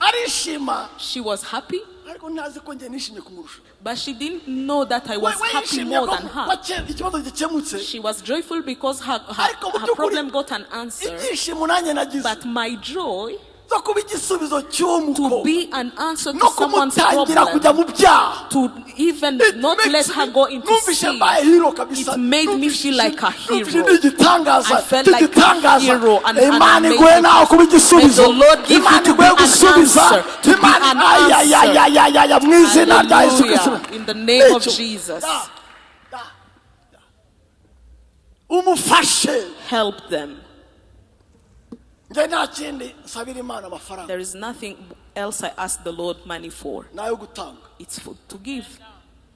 arishima she was happy, ariko ntazi ko njye nishimye kumurusha but she didn't know that I was happy more than her. ikibazo gikemutse She was joyful because her Ariko problem got an answer. ibyishimo nanjye nagize But my joy zo kuba igisubizo to cy'umuko be an answer to no someone's kumutangira kujya problem, mu byaha to even not let her go into numvise sin, mbaye hero kabisa it made me feel like a numvise hero. ni igitangaza I felt like a hero and an imana amazing iguhe nawe kuba person. igisubizo May the Lord give you imana to be iguhe an gusubiza answer, to be imana an answer. ayayayayaya mu izina rya yesu kristo Hallelujah. In the name of Icyo. Jesus. Da, da, da. umufashe Help them. njye nta kindi nsabira imana amafaranga There is nothing else I ask the Lord money for. nayo gutanga It's to give.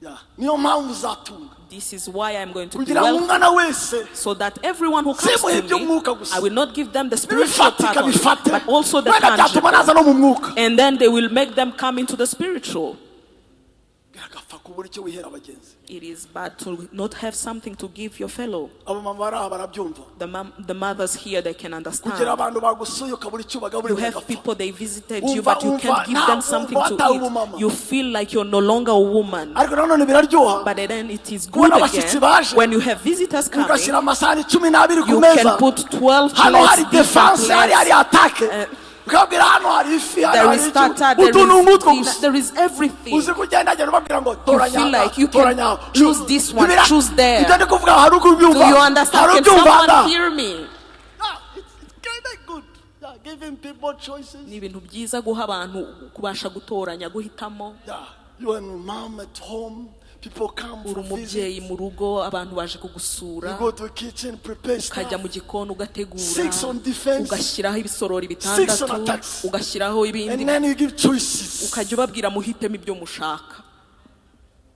Ya, niyo mpamvu uzatunga This is why I'm going to be kugira ngo wealthy, umwana wese so that everyone who comes Simuhe to me, iby'umwuka gusa. I will not give them the spiritual ibifatika part only, bifate but also the wenda byatuma naza tangible. no mu mwuka And then they will make them come into the spiritual. biragapfa kubura icyo wihera abagenzi It is bad to not have something to give your fellow. abamama bari aha barabyumva The mothers here, they can kugira understand. abantu bagusuye ukabura icyo You ubagaburira have biragapfa people, they visited Umva, you, but you can't give them ntabwo something wataye to ubumama. eat. You feel like you're no longer a woman. ariko nanone biraryoha But then it is good kubona abashyitsi again baje when you have visitors coming. ugashyira amasahani 12 ku You meza can put 12 hano hari plates, different defense hari plates. atake ukabwira hano hari ifi hano There hari is iki starter, there utuntu nk'utwo is gusa dinner, there is everything. uzi kugenda agenda ubabwira ngo You toranya feel aha, like you toranya can aha. choose this one, Bibira- choose there. ibyo ndi kuvuga hari uko Do ubyumva you understand? hari Can ubyumva someone aha. hear me? Yeah, it's kind of good. Yeah, giving people choices. Ni ibintu byiza guha abantu kubasha gutoranya, guhitamo. Yeah, you and mom at home, people come Uri for umubyeyi visit. mu rugo, abantu baje You kugusura, go to the kitchen, prepare ukajya stuff. mu gikoni ugategura, 6 on defense, ugashyiraho ibisorori 6 on bitandatu, attacks. ugashyiraho ibindi, and then you give choices. ukajya ubabwira muhitemo ibyo mushaka.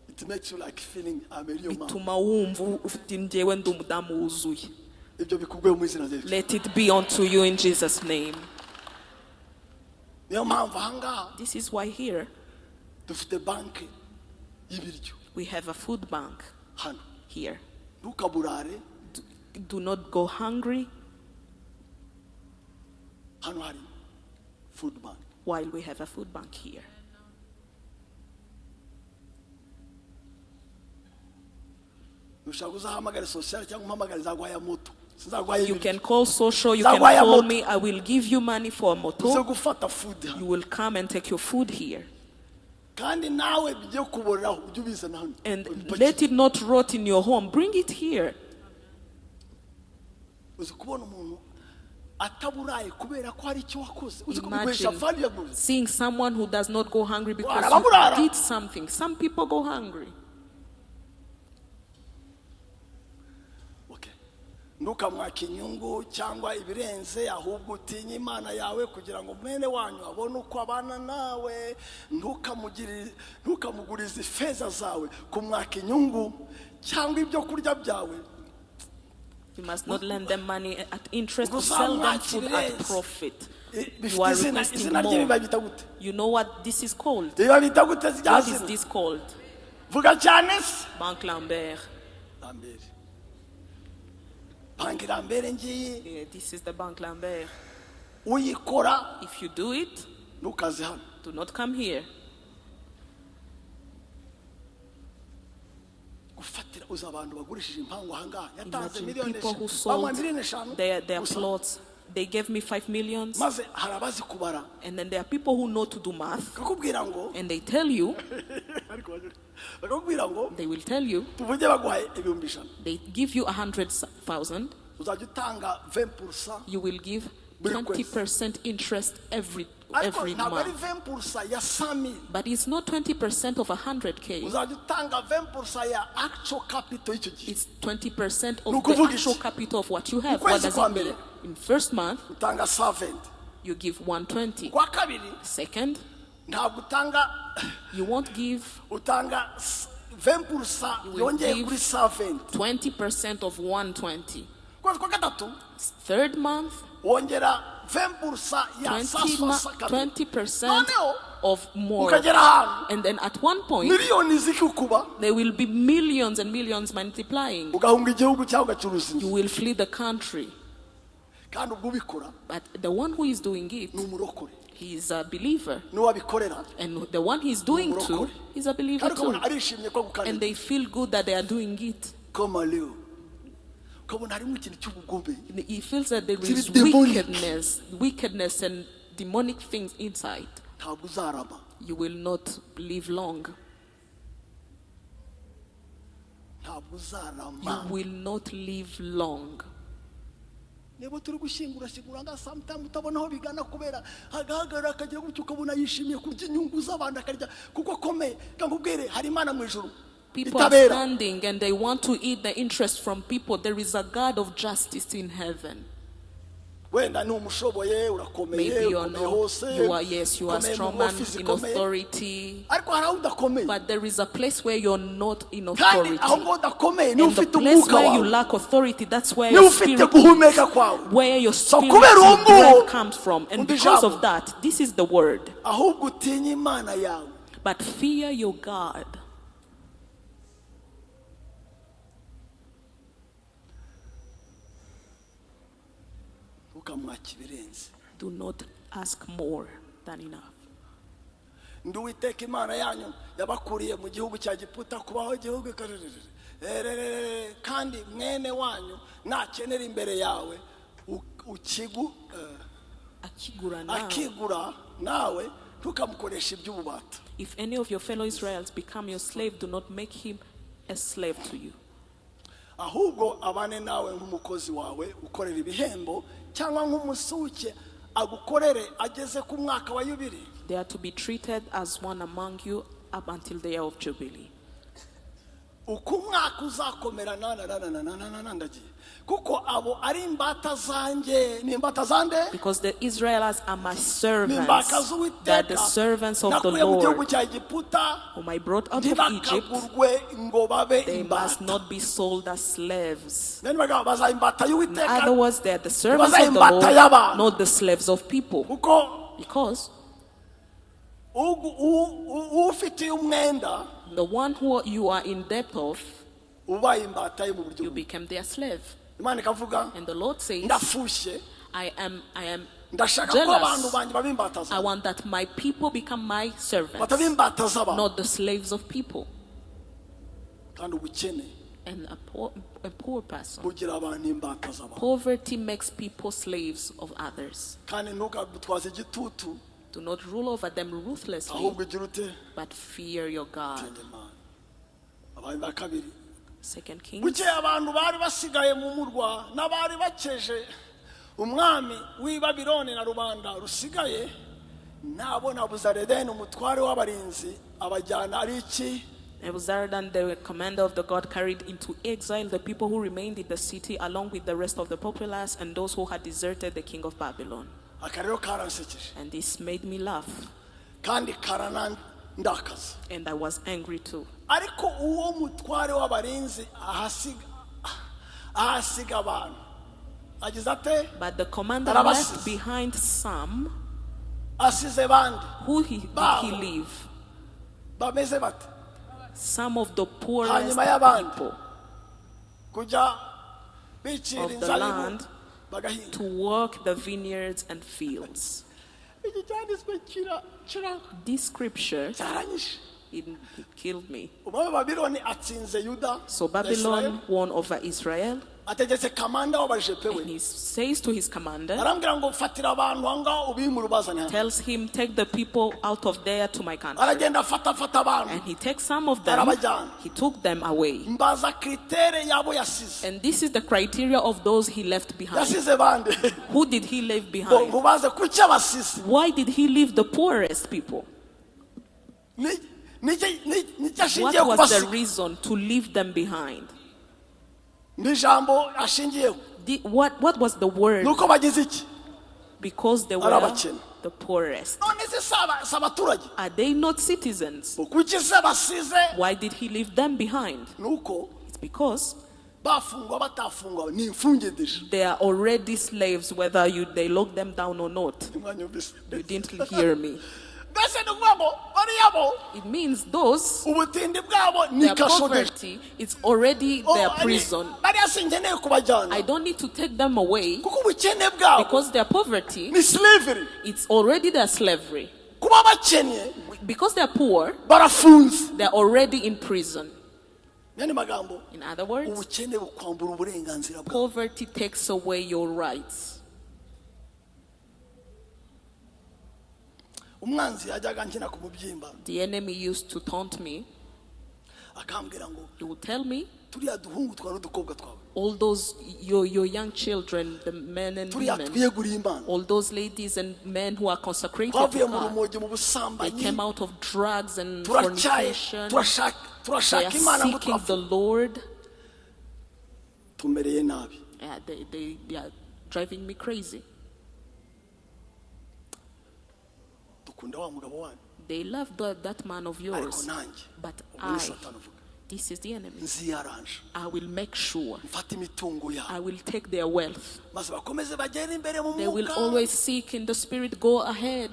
It makes you like feeling I'm a real mom. Bituma wumva ufite njyewe ndi umudamu wuzuye. Ibyo bikugwe mu izina rya Yesu. Let it be unto you in Jesus' name. Niyo mpamvu ahangaha This is why here dufite banki y'ibiryo we have a food bank hano. here. Ntukaburare, Do not go hungry hano hari food bank. while we have a food bank here. Nushaka uzahamagare social cyangwa umpamagare zaguhaya moto. Sizaguhaya You ibiryo. can call social, you can Zaguhaya call moto. me, I will give you money for a Uze motor. gufata food hano. You will come and take your food here. Kandi nawe bijye kuboreraho ujye ubizana hano. And Ubipakire. let it not rot in your home. Bring it here. Uzi kubona umuntu ataburaye kubera ko hari icyo wakoze. Uzi kubigurisha Imagine valuables. seeing someone who does not go hungry because Warababurara. you did something. Some people go hungry. Okay. Ntukamwaka inyungu cyangwa ibirenze ahubwo utinye Imana yawe kugira ngo mwene wanyu abone uko abana nawe. Ntukamugurize ifeza zawe kumwaka inyungu cyangwa ibyo kurya byawe. You must not lend them money at interest or sell them food at profit. You are requesting izina rye biba more. bita gute? You know what this is called? Biba bita gute What is zigazina? this called? Vuga cyane se. Bank Lambert. Lambere. Banki Lambere ngiyi Yeah, this is the Bank Lambert. uyikora If you do it, ntukaze hano. do not come here. Gufatira uza abantu bagurishije impangu ahangaha yatanze Imagine miliyoni people who bamuha sold miliyoni eshanu their gusa. plots. They gave me 5 million. maze hari abazi kubara And then there are people who know to do math. kakubwira ngo And they tell you, bakakubwira ngo they will tell you, tuvuge baguhaye ibihumbi ijana they give you 100,000. uzajya utanga 20%. You will give Buri kwezi. 20% interest every ariko every ntabwo ari month. 20% ya 100,000. But it's not 20% of 100K. uzajya utanga 20% ya actual capital y'icyo gihe. It's 20% of Nukuvuga the actual iki? capital of what you have. Ukwezi What does kwa it mean? mbere. In first month, utanga 70. you give 120. kwa kabiri Second, ntabwo utanga you won't give utanga 20% will yongeye give kuri 70. 20% of 120. kwezi kwa gatatu Third month, wongera 20% ya 20% noneho of more. ukagera ahantu And then at one point, miliyoni zikikuba there will be millions and millions multiplying. ugahunga igihugu cyangwa ugacuruza You inzu will flee the country. kandi ubwo ubikora But the one who is doing it, ni umurokore he is a believer. n'uwabikorera And the one he's doing to is a believer kandi too. ukabona arishimye ko And gukanira they feel good that they are doing it. koma leo ukabona harimo ikintu cy'ubugombe He feels that there It's is demonic. wickedness and demonic things inside. ntabwo uzarama You will not live long. ntabwo You uzarama will not live long. niba turi gushyingura shyingura nga sometime utabona aho bigana kubera hagahagarara akagira gutyo ukabona yishimiye kurya inyungu z'abantu akarya kuko akomeye kangubwire hari imana mu ijuru People are itabera standing and they want to eat the interest from people. There is a God of justice in heaven. wenda ni umushoboye urakomeye Maybe you ukomeye know hose you are, yes, you are ukomeye mu strong man office in ikomeye authority. ariko hari aho udakomeye But there is a place where you're not in kandi authority. aho ngaho udakomeye niba And the ufite place umwuka where you wawe lack authority, that's where niba your ufite spirit, guhumeka kwawe where your spirit kubera uwo nguwo, breath comes from. And umva because ijambo. of that, this is the word. ahubwo utinya imana yawe But fear your God. ukamwaka ibirenze Do not ask more than enough. ndi uwiteka imana yanyu yabakuriye mu gihugu cya giputa kubaho igihugu kandi mwene wanyu nakenera imbere yawe akigura nawe ntukamukoresha iby'ububata. If any of your fellow Israelites become your slave, do not make him a slave to you. ahubwo abane nawe nk'umukozi wawe ukorera ibihembo cyangwa nk'umusuke agukorere ageze ku mwaka wa yubili. They are to be treated as one among you up until the year of Jubilee. uko umwaka uzakomera ndagiye kuko abo ari imbata zanjye ni imbata zande Because the Israelites are my ni servants. imbata They are the z'uwiteka servants of the nakuye mu gihugu Lord, cya Egiputa whom I brought out of Egypt. ntibakagurwe ngo babe They must imbata. not be sold as slaves. Nani bagabo baza imbata In y'uwiteka other words, they are the servants baza of the imbata Lord, y'abantu not the slaves of people. kuko Because ufitiye umwenda the one who you are in debt of, ubaye imbata ye mu buryo you bumwe. became their slave. Imana ikavuga And the Lord says, ndafushye I am ndashaka ko abantu jealous. banjye baba imbata I zawe want that my people become my servants, bataba imbata z'abantu not the slaves of people. kandi ubukene And a poor person. bugira abantu imbata z'abantu Poverty makes people slaves of others. kandi ntugutwaze igitutu Do not rule over them ruthlessly, ahubwo ugira ute but fear your God. Tende Imana. abaye ba kabiri 2 Kings. bukeye abantu bari basigaye mu murwa n'abari bakeje umwami w'i Babuloni na rubanda rusigaye nabo Nabuzaredeni umutware w'abarinzi abajyana ari iki Nebuzaradan, the commander of the guard, carried into exile the people who remained in the city, along with the rest of the populace and those who had deserted the king of Babylon. aka rero karansekeje And this made me laugh, kandi karanandakaza and I was angry too. ariko uwo mutware w'abarinzi ahasiga abantu agize ate But the commander Arabasize. left behind some. asize bandi Who did he leave? bameze bate Some of the poorest Hanyuma y'abandi. people kujya bicira of the inzabibu land bagahinga to work the vineyards and fields. iki cyanditswe kira This scripture cyaranyishe He killed me. umwami Babiloni atsinze Yuda So na Israel. Babylon won over Israel, ategetse kamanda w'abajepe we and he says to his commander, arambwira ngo fatira abantu anga ubimura ubazane hano. tells him, take the people out of there to my country. aragenda afata abantu And he takes some of them, arabajyana. he took them away. mbaza kritere yabo yasize And this is the criteria of those he left behind. yasize bande Who did he leave behind? mubaze kuki abasize Why did he leave the poorest people? nicyo What ashingiye was the kubasiga reason to leave them behind? n'ijambo ashingiyeho What was the word? nuko bagize iki Because they were Arabakene. the poorest. none se si abaturage Are they not citizens? kuki se basize Why did he leave them behind? nuko It's because bafungwa batafungwa ni imfunge deje they are already slaves, whether they lock them down or not. mwanyumvise You didn't hear me. mbese ni ukuvuga ngo bariyabo It means those, ubutindi bwabo ni their kasho deje poverty, it's already their prison. bariya sinkeneye I kubajyana don't need to take them away kuko ubukene bwabo because their poverty, ni slavery it's already their slavery. kuba bakennye Because they're poor, barafunze they're already in prison. yani magambo In other words, ubukene bukwambura uburenganzira bwabo poverty takes away your rights. umwanzi yajyaga nkina ku mubyimba The enemy used to taunt me. akambwira ngo He would tell me, turiya duhungu twawe n'udukobwa twawe all those your young children, the men and turiya women, twiyeguriye imana all those ladies and men who are consecrated twavuye to mu God, rumogi mu they busambanyi came out of drugs and turacyaye fornication. turashaka They turashaka are imana ngo seeking the twavuye Lord. tumereye nabi They are driving me crazy. dukunda wa mugabo wanyu They love that man of ariko yours. nanjye But ubu ni I, satani uvuga this is the enemy. nziyaranje I will make sure mfata imitungo I yawe will take their wealth. maze bakomeze bagere imbere mu They will mwuka always seek in the spirit, go ahead,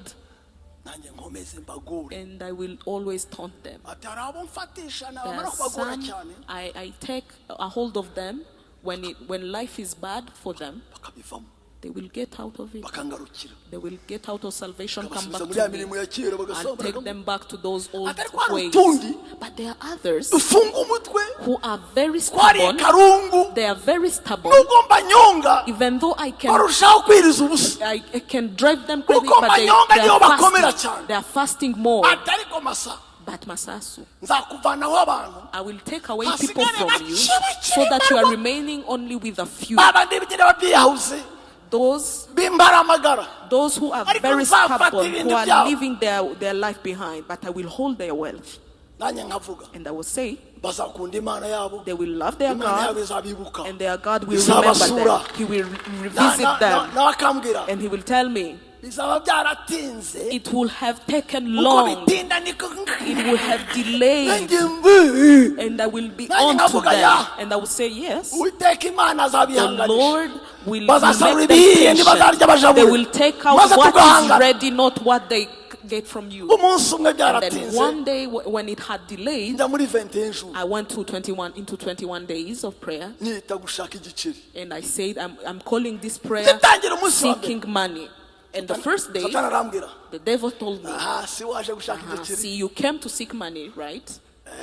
nanjye nkomeze mbagure and I will always taunt them. ati hari abo mfatisha There nabamara are kubagora some, cyane I take a hold of them when life is bad for them, bakabivamo they will get out of it. bakangarukira They will get out of salvation, come back bakabasubiza muri ya to me, mirimo ya kera and take bagasambana them back to those old atari kwa ways. rutundi But there are others dufunga umutwe who are very twari stubborn. karungu They are very stubborn. nubwo mbanyonga Even though I barushaho kwiriza ubusa I can drive them crazy, Kuko but they manyonga niyo bakomera are cyane. they are fasting more. atari ko masa But Masasu, nzakuvanaho abantu I will take away Hasigare people from you bakiri so that you are barwo. remaining only with a few. babandi bigira babyiyahuze Those bimbara amagara who are Ariko very nzafata stubborn, ibintu who are byabo. leaving their life behind, but I will hold their wealth. nanjye nkavuga And I will say, bazakunda imana yabo they will love their imana yabo God, izabibuka and their God will remember Izabasura. them. He will revisit them, nawe akambwira and He will tell me, bizaba byaratinze it will have taken uko long, bitinda niko it will have delayed, nanjye mbi and I will be Nanjye on to nkavuga, them. ya. And I will say, yes, uwiteka imana the azabihanganisha Lord will bazasarura make them ibihiye ntibazarya patient. They bajabure will take out maze what is tugahangana ready, not what they get from you. umunsi umwe And then byaratinze one day, when it had delayed, njya muri 21 jours I went to 21 days of prayer, nita gushaka igiceri and I said, I'm calling this prayer gitangira umunsi wa mbere seeking money. And the first day, satani arambwira the devil told me, aha si waje gushaka igiceri see, you came to seek money, right?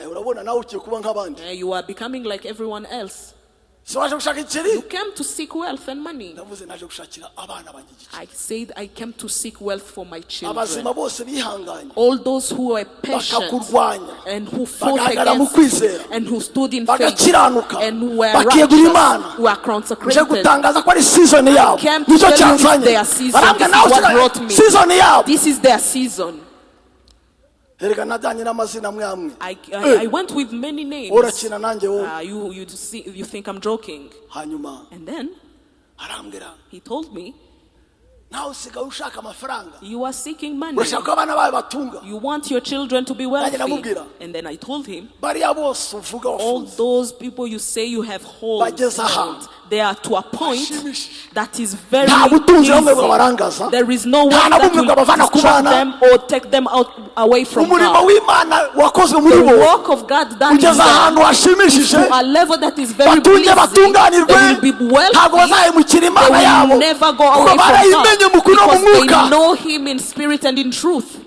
urabona nawe ugiye kuba nk'abandi You are becoming like everyone else. si waje gushaka igiceri You came to seek wealth and money. ndavuze naje gushakira abana banjye igiceri I said, I came to seek wealth for my children. abazima bose bihanganye All those who were patient bakakurwanya and who fought bagahagarara mu against kwizera and who stood in faith bagakiranuka and who were bakiyegura imana righteous, who are nje consecrated. gutangaza ko ari season yabo Came to nicyo tell you it's cyanzanye their season. barambwira This is nawe what brought me. season yabo This is their season. erega najyanye n'amazina amwe amwe I went with many names. urakina nanjye wowe You think I'm joking. hanyuma And then arambwira he told me, nawe usigaye ushaka amafaranga you are seeking money. urashaka ko abana bawe batunga You want your children to be wealthy. namubwira. And then I told him, bariya bose uvuga all wafunze those people you say you have hold, bageze ahantu they are to a point hashimishije that is very nta butunzi bumwe easy. bwabarangaza There is no nta one na that bumwe will bwabavana ku distract bana them or take them out away from umurimo God. w'imana wakozwe muri The bo work of God done in ugeze ahantu them hashimishije to a level that is very batunge pleasing. batunganirwe They will be ntabwo wealthy. bazahemukira They imana yabo will never go kuko away from barayimenye God mu kuri no mu because they mwuka know Him in spirit and in truth.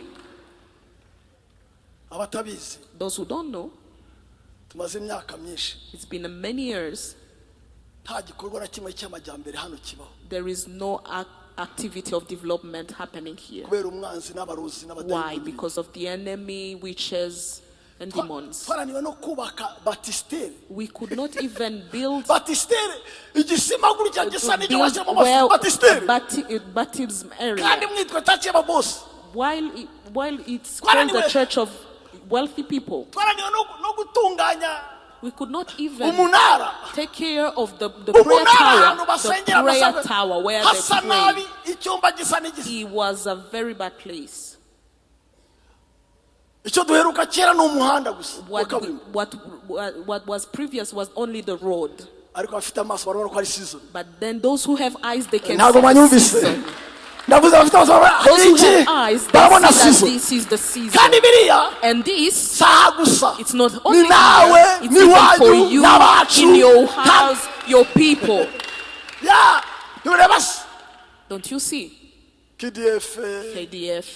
abatabizi Those who don't know, tumaze imyaka myinshi it's been many years. nta gikorwa na kimwe cy'amajyambere hano kibaho There is no activity of development happening here. kubera umwanzi n'abarozi Why? n'abadayimoni. Because of the enemy, witches, and demons. twaraniwe no kubaka batisiteri. We could not even build batisiteri igisima gutya gisa build n'icyo bashyiramo well batisiteri baptism area. kandi mwitwe taci y'ababosi. While it's called the church of wealthy people, twaraniwe no gutunganya we could not even umunara. take care of the prayer umunara ahantu tower, basengera the prayer basanga tower where hasa they nabi, pray. icyumba gisa n'igisa. It was a very bad place. icyo duheruka kera ni umuhanda gusa wa What kaburimbo. was previous was only the road. ariko abafite amaso barabona ko ari season. But then those who have eyes, they can ntabwo see the banyumvise. season. ndavuze abafite amaso barabona Those who iki have eyes, they barabona see that season. this is the season. kandi biriya And this, saha gusa it's not only ni nawe here, it's ni even for wanyu you, n'abacu. in your house, your people. ya ntureba se Don't you see? KDF KDF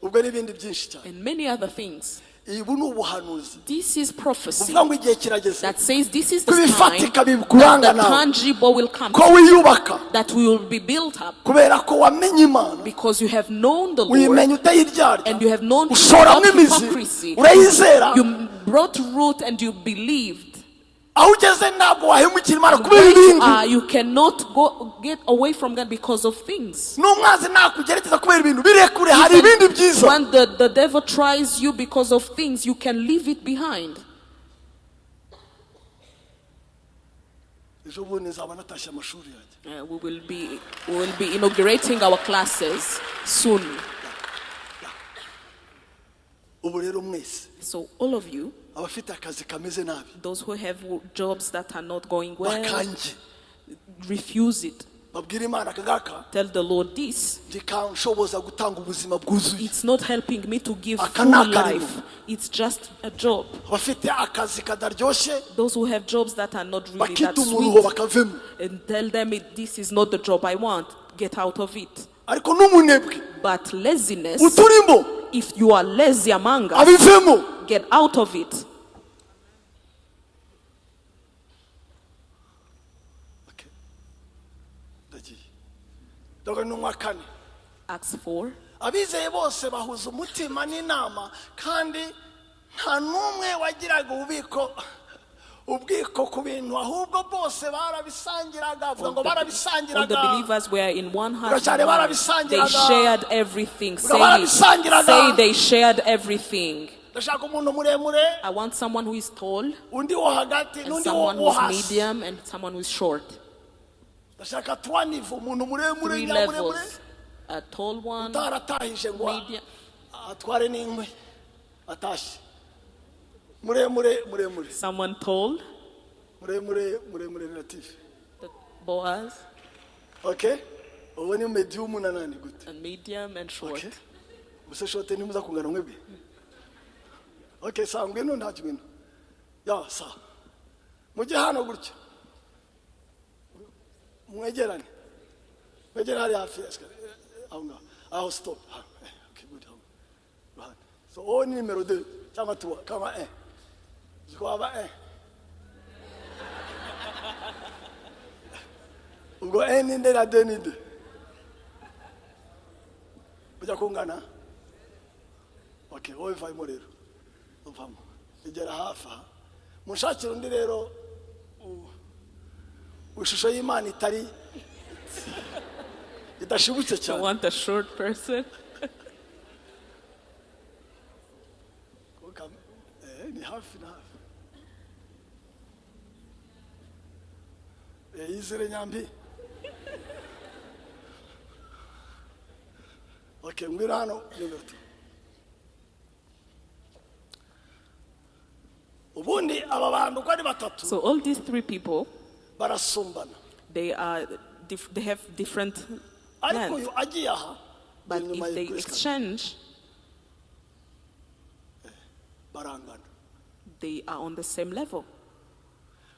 ubwo n'ibindi byinshi cyane. and many other things. ibu ni ubuhanuzi This is prophecy uvuga ngo igihe kirageze that says this is the ko time ibifatika that bikuranga the nawe tangible will come, ko wiyubaka that we will be built up kubera ko wamenye imana because you have known the Lord uyimenya utayiryarya and you have known ushoramo without imizi hypocrisy. urayizera You brought root and you believed. aho ugeze ntabwo wahemukira imana kubera Where you ibindi are, you cannot get away from God because of things. n'umwanzi nakugerageza kubera ibintu birekure hari ibindi byiza. When the devil tries you because of things, you can leave it behind. ejo bundi nzaba natashye amashuri yanjye. We will be inaugurating our classes soon. ubu rero mwese So all of you, abafite akazi kameze nabi those who have jobs that are not going well, bakange refuse it. babwire imana akangaka Tell the Lord this. ndikanshoboza gutanga ubuzima bwuzuye. It's not helping me to give Aka full ni akarimo. life. It's just a job. abafite akazi kadaryoshye Those who have jobs that are not really bakita that umuruho sweet, bakavemo. and tell them this is not the job I want. Get out of it. ariko n'umunebwe But laziness, uturimo if you are lazy among us, abivemo. get out of it. Okay. ndagiye dore n'umwa kane Acts 4. abizeye bose bahuza umutima n'inama kandi nta n'umwe wagiraga ubwiko ku bintu ahubwo bose barabisangiraga. avuga ngo All the barabisangiraga. believers were in one heart. Uracyari and mind. barabisangiraga. They shared everything. Say barabisangiraga. it. Say they shared everything. ndashaka umuntu muremure I want someone who is tall, undi wo hagati and n'undi someone wo who's hasi. medium, and someone who's short. ndashaka twanivu umuntu muremure 3 nyamuremure levels. A tall one, utaratahije ngo medium. atware n'inkwi atashye. muremure Someone tall, muremure relative. the Boaz, okay ubu ni medium na nani gute. and medium, and short. okay gusa short ni muza kungana mwebwe. okay sangwe no nta kintu ya sa mujye hano gutya mwegerane hari hafi aho ngaho aho stop. okay good aho so o ni numero 2 cyangwa tu kama zikaba ubwo ni ndera denide bujya kungana. okay wowe vayimo rero uvamo igera hafa mushakira undi rero ishusho y'Imana itari idashibutse I cyane. want a short person. ni hafi na hafi. yizere nyambi. okay ngwira hano numero 2. ubundi aba bantu ko ari batatu So all these 3 people, barasumbana they have different ariko plans. uyu agiye aha But inyuma if they y'Kristo, exchange, barangana they are on the same level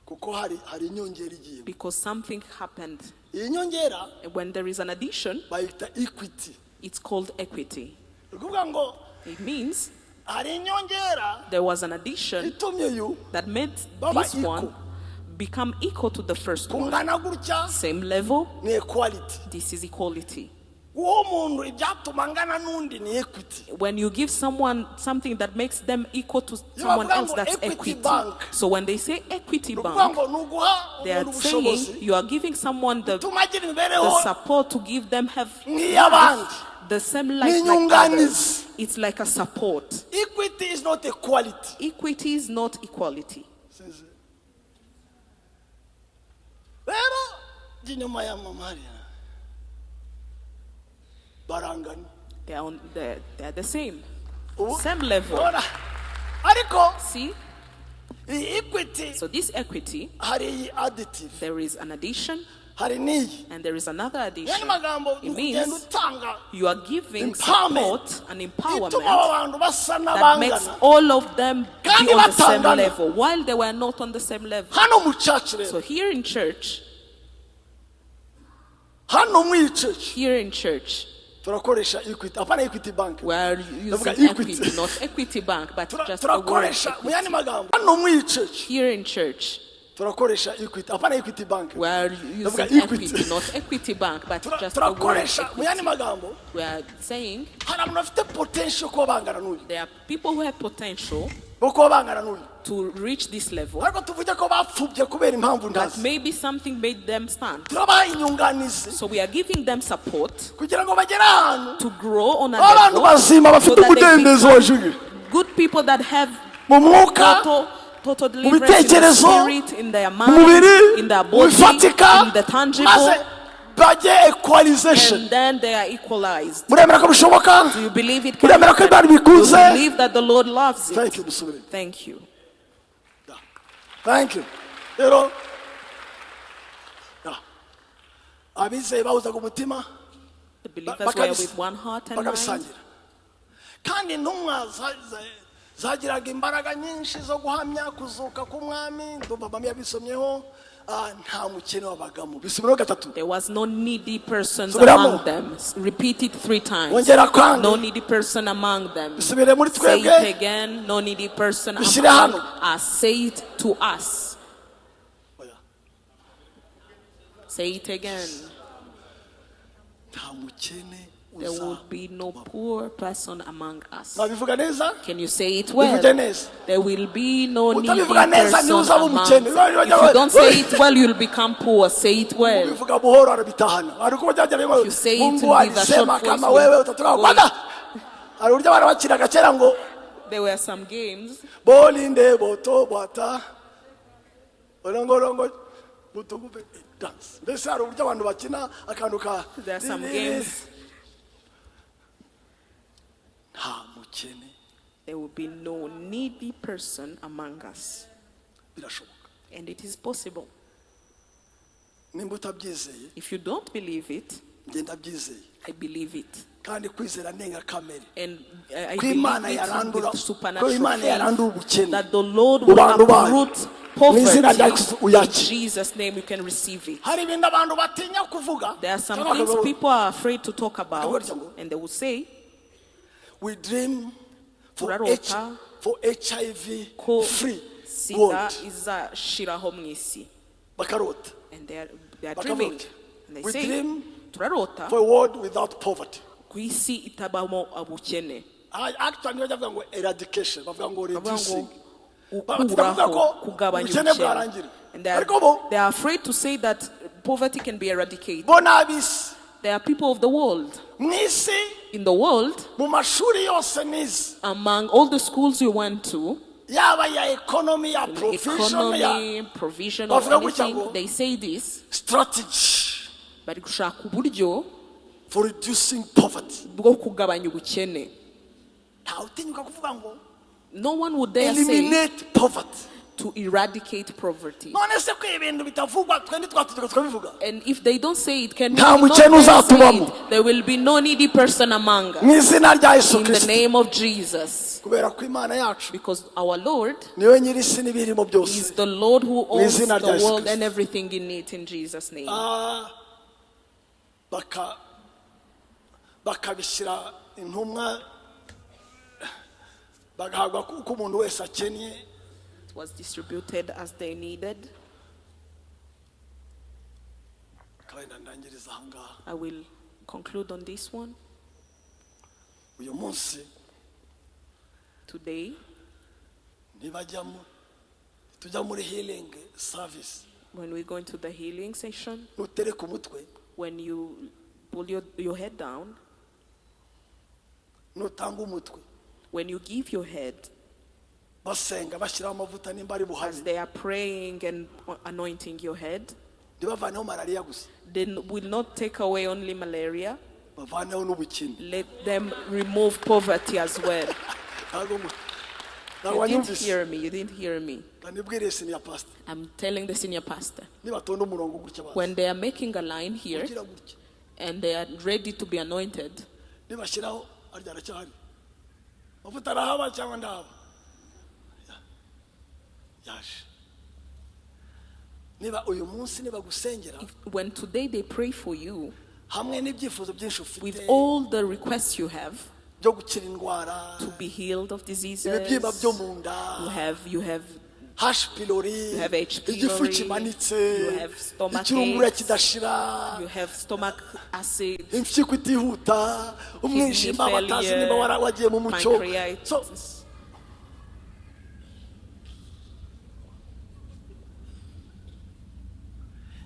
kuko hari inyongera igiye. because something happened. iyi nyongera When there is an addition, bayita equity. it's called equity. ukuvuga ngo It means hari inyongera there was an addition itumye uyu that made Baba this equal. one become equal to the first one. kungana gutya Same level, ni equality. this is equality. uwo muntu ibyatuma angana n'undi ni equity. When you give someone something that makes them equal to someone bavuga else, ngo that's Equity equity. Bank. So when they say equity ni ukuvuga bank, ngo ni uguha they are umuntu saying ubushobozi you are giving someone the utuma agira imibereho support to give them have nk'iy'abandi. the same life like n'inyunganizi. others. It's like a support. Equity is not equality. Equity is not equality. rero jya inyuma ya mama hariya barangana. They are the same. Ubu- Same level. Ora, ariko See? iyi equity So this equity, hari iyi additive, there is an addition hari n'iyi. and there is another yani addition. magambo It ugenda means utanga you are giving Empowerment. support and ituma empowerment abantu basa that makes n'abangana. all of them be Kandi on the same batangana. level while they were not on the same level. hano mu church rero, So here in church, hano mu iyi church turakoresha equity, apana equity bank. we are Ndavuga using equity. equity, not equity bank, but just the word turakoresha mu equity. yandi magambo hano mu iyi church Here in church, turakoresha equity, apana equity bank. we are using Ndavuga equity, not equity bank, but just the word turakoresha mu yandi equity. magambo We are saying hari abantu bafite potential kuba bangana n'uyu, there are people who have potential bo kuba bangana n'uyu, to reach this level, ariko tuvuge ko bapfubye kubera impamvu but ndazi. maybe something made them stand. turabaha inyunganizi So we are giving them support kugira ngo bagere ahantu to grow on a abantu level bazima bafite so that they umudendezo become wajuri good people that have mu mwuka, total deliverance in the bitekerezo, spirit, in their mu mind, mubiri, in their mu body, bifatika, in the tangible, maze bajye equalization. and then they are equalized. muremera ko bishoboka? Do you believe it can muremera ko happen? Imana Do you ibikunze? believe that the Lord loves Thank it? you, musubire. Thank you. Thank you. rero abizeye bahuzaga umutima The believers were with one heart and mind, bakabisangira, kandi intumwa zagiraga imbaraga nyinshi zo guhamya kuzuka k'umwami. ndumva mami yabisomyeho. nta mukene wabagamo, bisubiraho gatatu. there was no needy persons Subiramo. among them. Repeat it 3 times. wongera kwange, No needy person among them. bisubire muri Say it twebwe, again. No needy person Bishyire among hano. us. Say it to us. Say it again. nta mukene There will be no poor person among us. nabivuga neza. Can you say it well? bivuge neza. There will be no needy Utabivuga neza person niwe uzaba among umukene. us. If you don't say it well, you'll become poor. Say it well. bivuga buhoro arabitahana. ariko bajya If you say it Mungu with a short alisema voice, kama you'll wewe utatoka go kwanza. hari uburyo abana bakiraga kera ngo There were some games. bolinde boto bwata orongorongo butugupe dance. mbese hari uburyo abantu bakina akantu ka There are some games. nta mukene, There will be no needy person among us. birashoboka. And it is possible. nimba utabyizeye, If you don't believe it, ngenda byizeye. I believe it. kandi kwizera-ndengakamere And I ko believe Imana it yarandura, with ko supernatural Imana yarandura faith ubukene that the Lord mu will bantu bayo. uproot Mu izina rya poverty. Yesu In uyakire. Jesus' name you can receive it. hari ibintu abantu batinya kuvuga. There are some cyangwa things bakavuga, people are afraid to talk about, Akavuga, and they will say, we dream for Turarota HIV ko free sida world. izashiraho mu isi. bakarota. And they are Bakavuga, dreaming. And they we say, dream turarota for a world without poverty. ku isi itabamo abukene. actually niyo bavuga ngo eradication, bavuga ngo Bavuga reducing. ngo Bakavuga ukuraho, ko kugabanya ubukene ubukene. bwarangira. And ariko bo they are afraid to say that poverty can be eradicated. bo n'ab'isi There are people of the world. mu isi, In the world, mu mashuri yose nize, among all the schools you went to, yaba ya economy, ya profession, ya economy, provision, or bavuga gutya anything, ngo they say this, strategy bari gushaka uburyo for reducing poverty. bwo kugabanya ubukene. ntawe utinyuka kuvuga ngo No one would dare say eliminate poverty. to eradicate poverty. none se ko ibintu bitavugwa twe ntitwatutuka tukabivuga. And if they don't say it, can we Nta not mukene dare say uzatubamo. it? There will be no needy person among us. mu izina rya Yesu In the Kristo, name of Jesus. kubera ko Imana yacu Because our Lord niwe nyir'isi n'ibirimo is byose. the Lord who owns izina rya the Yesu world Kristo. and everything in it, in Jesus' name. bakabishyira intumwa bagahabwa kuko umuntu wese akennye. It was distributed as they needed. Kandi ndangiriza ahangaha. I will conclude on this one. Uyu munsi Today, tujya muri healing service. when we go into the healing session, Nutereka umutwe, when you pull your head down, nutanga umutwe, when you give your head, basenga bashyiraho amavuta nimba ari as buhamye, they are praying and anointing your head, ntibavaneho malaria gusa, they will not take away only malaria, bavaneho n'ubukene. let them remove poverty as well. You didn't hear me. You didn't hear me. Nibwire senior pastor, I'm telling the senior pastor. nibatonda umurongo gutya basi, When they are making a line here ugira gutya, and they are ready to be anointed, nibashyiraho arya aracyahari, amavuta arahaba cyangwa ndahaba, yaje. Niba uyu munsi nibagusengera, when today they pray for you, hamwe n'ibyifuzo byinshi with ufite all the requests you have byo gukira indwara, to be healed of diseases, ibibyimba byo mu nda, you have H. pylori, You have H. pylori, igifu kimanitse, you have stomach ikirungura aches, kidashira, you have stomach acid, impyiko itihuta, umwijima batazi niba wagiye mu mucyo. So pancreatitis.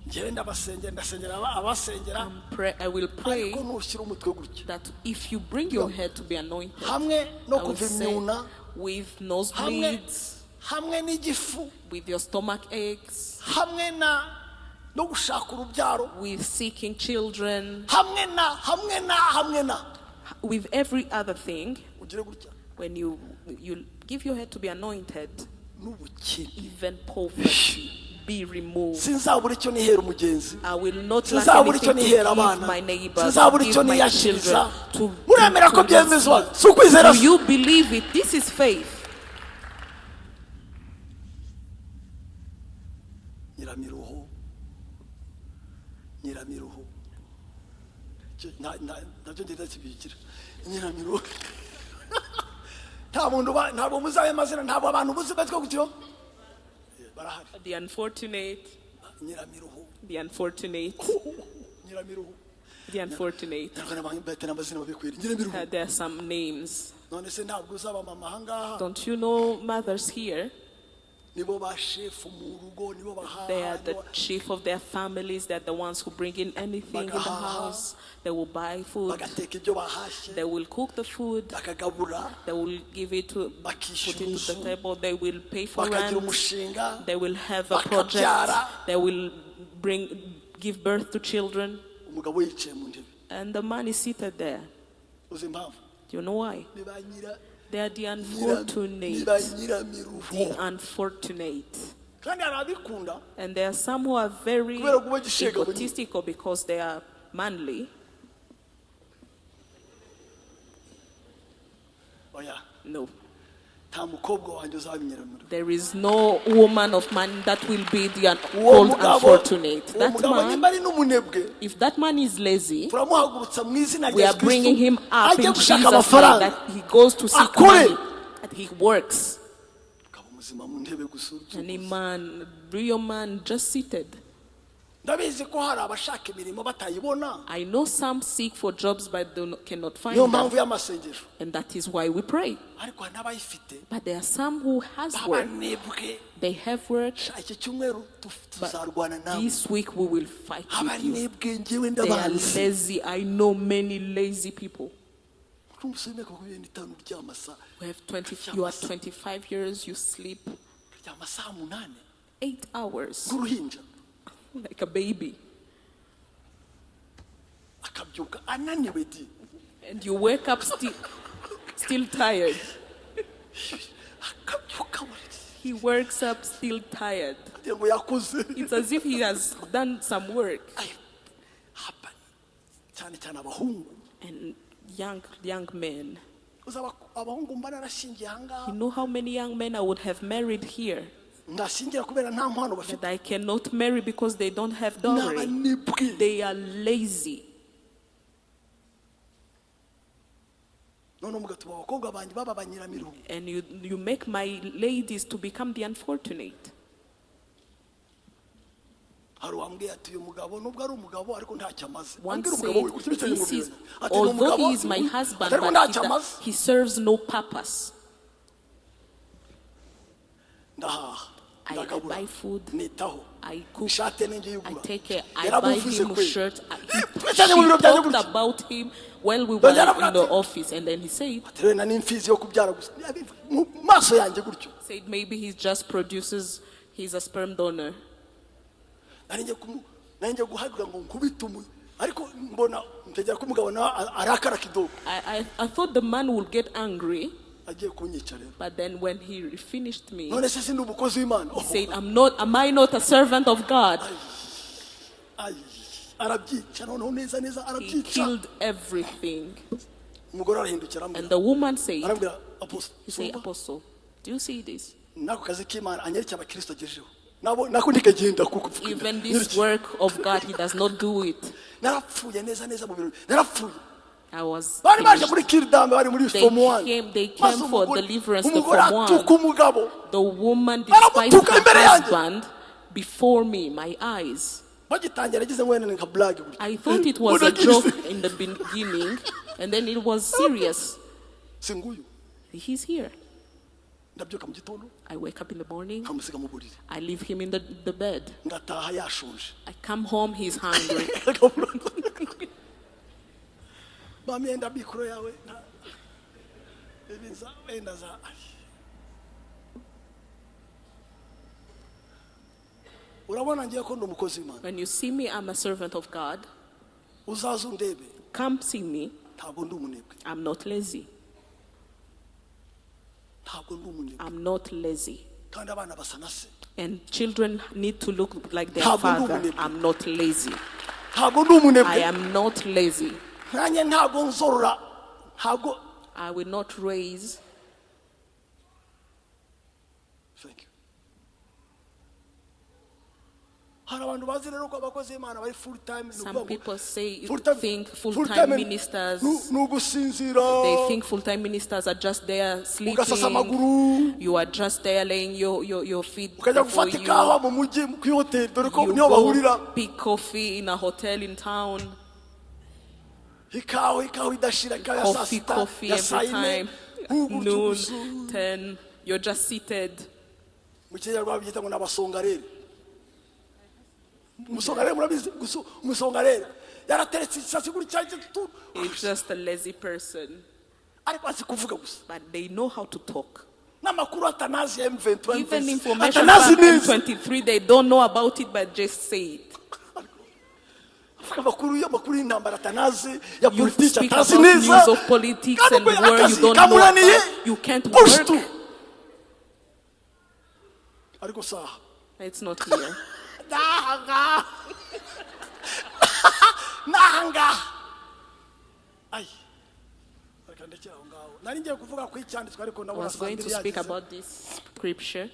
njyewe ndasengera abasengera, I will pray ariko nushyira umutwe gutya, that if you bring your head to be anointed, hamwe no I will kuva say, imyuna, with hamwe nosebleeds, hamwe n'igifu, with your stomach aches, hamwe no gushaka urubyaro, with seeking children, hamwe na with every other thing, ugire gutya, when you give your head to be anointed, n'ubukene. even poverty be removed. Sinzabura icyo nihera umugenzi, I will not lack sinzabura icyo anything to nihera give abana, my neighbors, sinzabura to icyo give my niyashiriza. children. Uremera ko byemezwa? Si ukwizera Do you believe it? This is faith. nyiramiruho, nabyo ngenda kibigira nyiramiruho. Ntabwo muzabe amazina, ntabwo abantu buzi batwe gutyo barahari. The unfortunate, Nyiramiruho, the unfortunate, nyiramiruho, the unfortunate. n'amazina babikwira nyiramiruho. There are some names. None se ntabwo uzaba mama ahangaha, Don't you know mothers here? nibo ba shefu mu rugo, nibo They are bahaha, the chief of their families. They're the ones who bring in anything in the house. They will buy food. bagateka ibyo bahashye, They will cook the food. bakagabura, They will give it to put it to the table. They will pay for bakagira rent. umushinga, They will have a project. bakabyara. They will give birth to children. Umugabo yicaye mu ntebe. And the man is seated there. Uzi impamvu? Do you know why? Ni ba They are the unfortunate. nyiramiruho. The unfortunate. Kandi arabikunda, And there are some who are very kubera kuba gishega bunyi. egotistical because they are manly. oya, No. nta mukobwa wanjye uzaba nyiramiruho. There is no woman of man that will be the Uwo called mugabo, unfortunate. uwo That mugabo man, nimba ari n'umunebwe, if that man is lazy, turamuhagurutsa mu izina we rya are bringing him Kristo, up ajye in gushaka Jesus' name, amafaranga, that he goes to seek akore. money, that he works. ukaba umuzima mu ntebe gusa. Any man, real man, just seated. Ndabizi ko hari abashaka imirimo batayibona, I know some seek for jobs but cannot find niyo mpamvu them, y'amasengesho. and that is why we pray. Ariko hari n'abayifite But there are some who has work. b'abanebwe. They have work. Iki cyumweru tuzarwana nawe. This week we will fight with you. Abanebwe njyewe They are ndabazi. lazy. I know many lazy people. Umusore w'imyaka 25 uryama saa You have 20. You are 25 years. You sleep uryama saa 8 8 hours nk'uruhinja, like a baby, akabyuka ananiwe di, and you wake up still tired. akabyuka buri He wakes up still tired. gihe ngo yakoze. It's as if he has done some work. Ay, hapa cyane cyane abahungu. And young men. Uzaba abahungu mba narashingiye You ahangaha, know how many young men I would have married here, ndashingira kubera nta mpano but bafite. I cannot marry because they don't have dowry. N'abanebwe. They are lazy. none mugatuma abakobwa banjye baba banyiramiruho. And you make my ladies to become the unfortunate. Hari wambwiye ati uyu mugabo nubwo ari umugabo ariko ntacyo amaze. One Ambwira said, umugabo we gutya this is, ati ni although umugabo he is my husband, ariko but ntacyo amaze. he serves no purpose. Ndahaha. I buy food, Nitaho. I cook, Ishate n'ingi I yugura. take care, I buy him shirt. She Twese talked about him while we were in the office, and then he said, Ati na n'imfizi yo kubyara gusa. Mu maso yanjye gutyo. said maybe he just produces, he's a sperm donor. Nanjye guhaguruka ngo nkubite umu ariko mbona ntegera ko umugabo nawe arakara kidogo. I thought the man would get angry, Agiye kunyica rero. but then when he finished me, None se sindi umukozi w'Imana. he said, am I not a servant of God? Ay, arabyica noneho neza neza He arabyica. killed everything. Umugore arahindukira And arambwira. the woman said, Arambwira apostle. he said, Apostle, do you see this? Nako kazi k'Imana anyereka abakristo agejeho. Nako ndikagenda kuko Even this work of God, he does not do it. narapfuye neza neza mu birori. Narapfuye. I was Bari baje finished. muri kirdambe bari muri They form 1. came for deliverance, the umugore form 1. atuka umugabo. The woman despised Aramutuka her imbere yanjye. husband before me, my eyes. Bagitangira yagize ngwene nka blague gutya. I thought it was a joke in the beginning, and then it was serious. Singuyu. He's here. Ndabyuka mu gitondo. I wake up in the morning. Kamusiga mu buriri. I leave him in the bed. Ngataha yashonje. I come home, he's hungry. Mami enda mikoro yawe. Ibiza enda za. Urabona ngiye ko ndi umukozi w'Imana. When you see me, I'm a servant of God. Uzaza undebe. Come see me. Ntabwo ndi umunebwe. I'm not lazy. Ntabwo ndi umunebwe. I'm not lazy. Kandi abana basa na se. And children need to look like their Ntabwo ndi father. umunebwe. I'm not lazy. Ntabwo ndi umunebwe. I am not lazy. Nanjye ntabwo nzorora. Ntabwo. I will not raise. Thank you. Hari abantu bazi rero ko abakozi b'Imana bari full time. Some people think full-time full-time ministers, nugusinzira. they think full-time ministers are just there Ugasasa sleeping. amaguru. You are just there laying your feet Ukajya before gufata ikawa mu mujyi ku hotel dore ko you niho go bahurira. pick coffee in a hotel in town. Ikawa idashira ikawa ya saa sita, Coffee ya saa every ine, time. Noon, gusu. 10, you're just seated. Mu Kinyarwanda babyita ngo n'abasongarere. Umusongarere murabizi umusongarere yarateretse isasi kuri cyaje tu. It's just a lazy person. Ariko azi kuvuga gusa. But they know how to talk. N'amakuru atanazi ya M23. Even information Atanazi from neza. M23, they don't know about it, but just say it. Amakuru y'intambara atanazi ya You politiki speak atazi about neza. news of politics and where you don't know kamunaniye. about. You can't Push work. tu. Ariko saha. It's not here. Nanga. Ay. Nari ngiye kuvuga ku icyanditswe ariko I ndabona was going to speak about this scripture.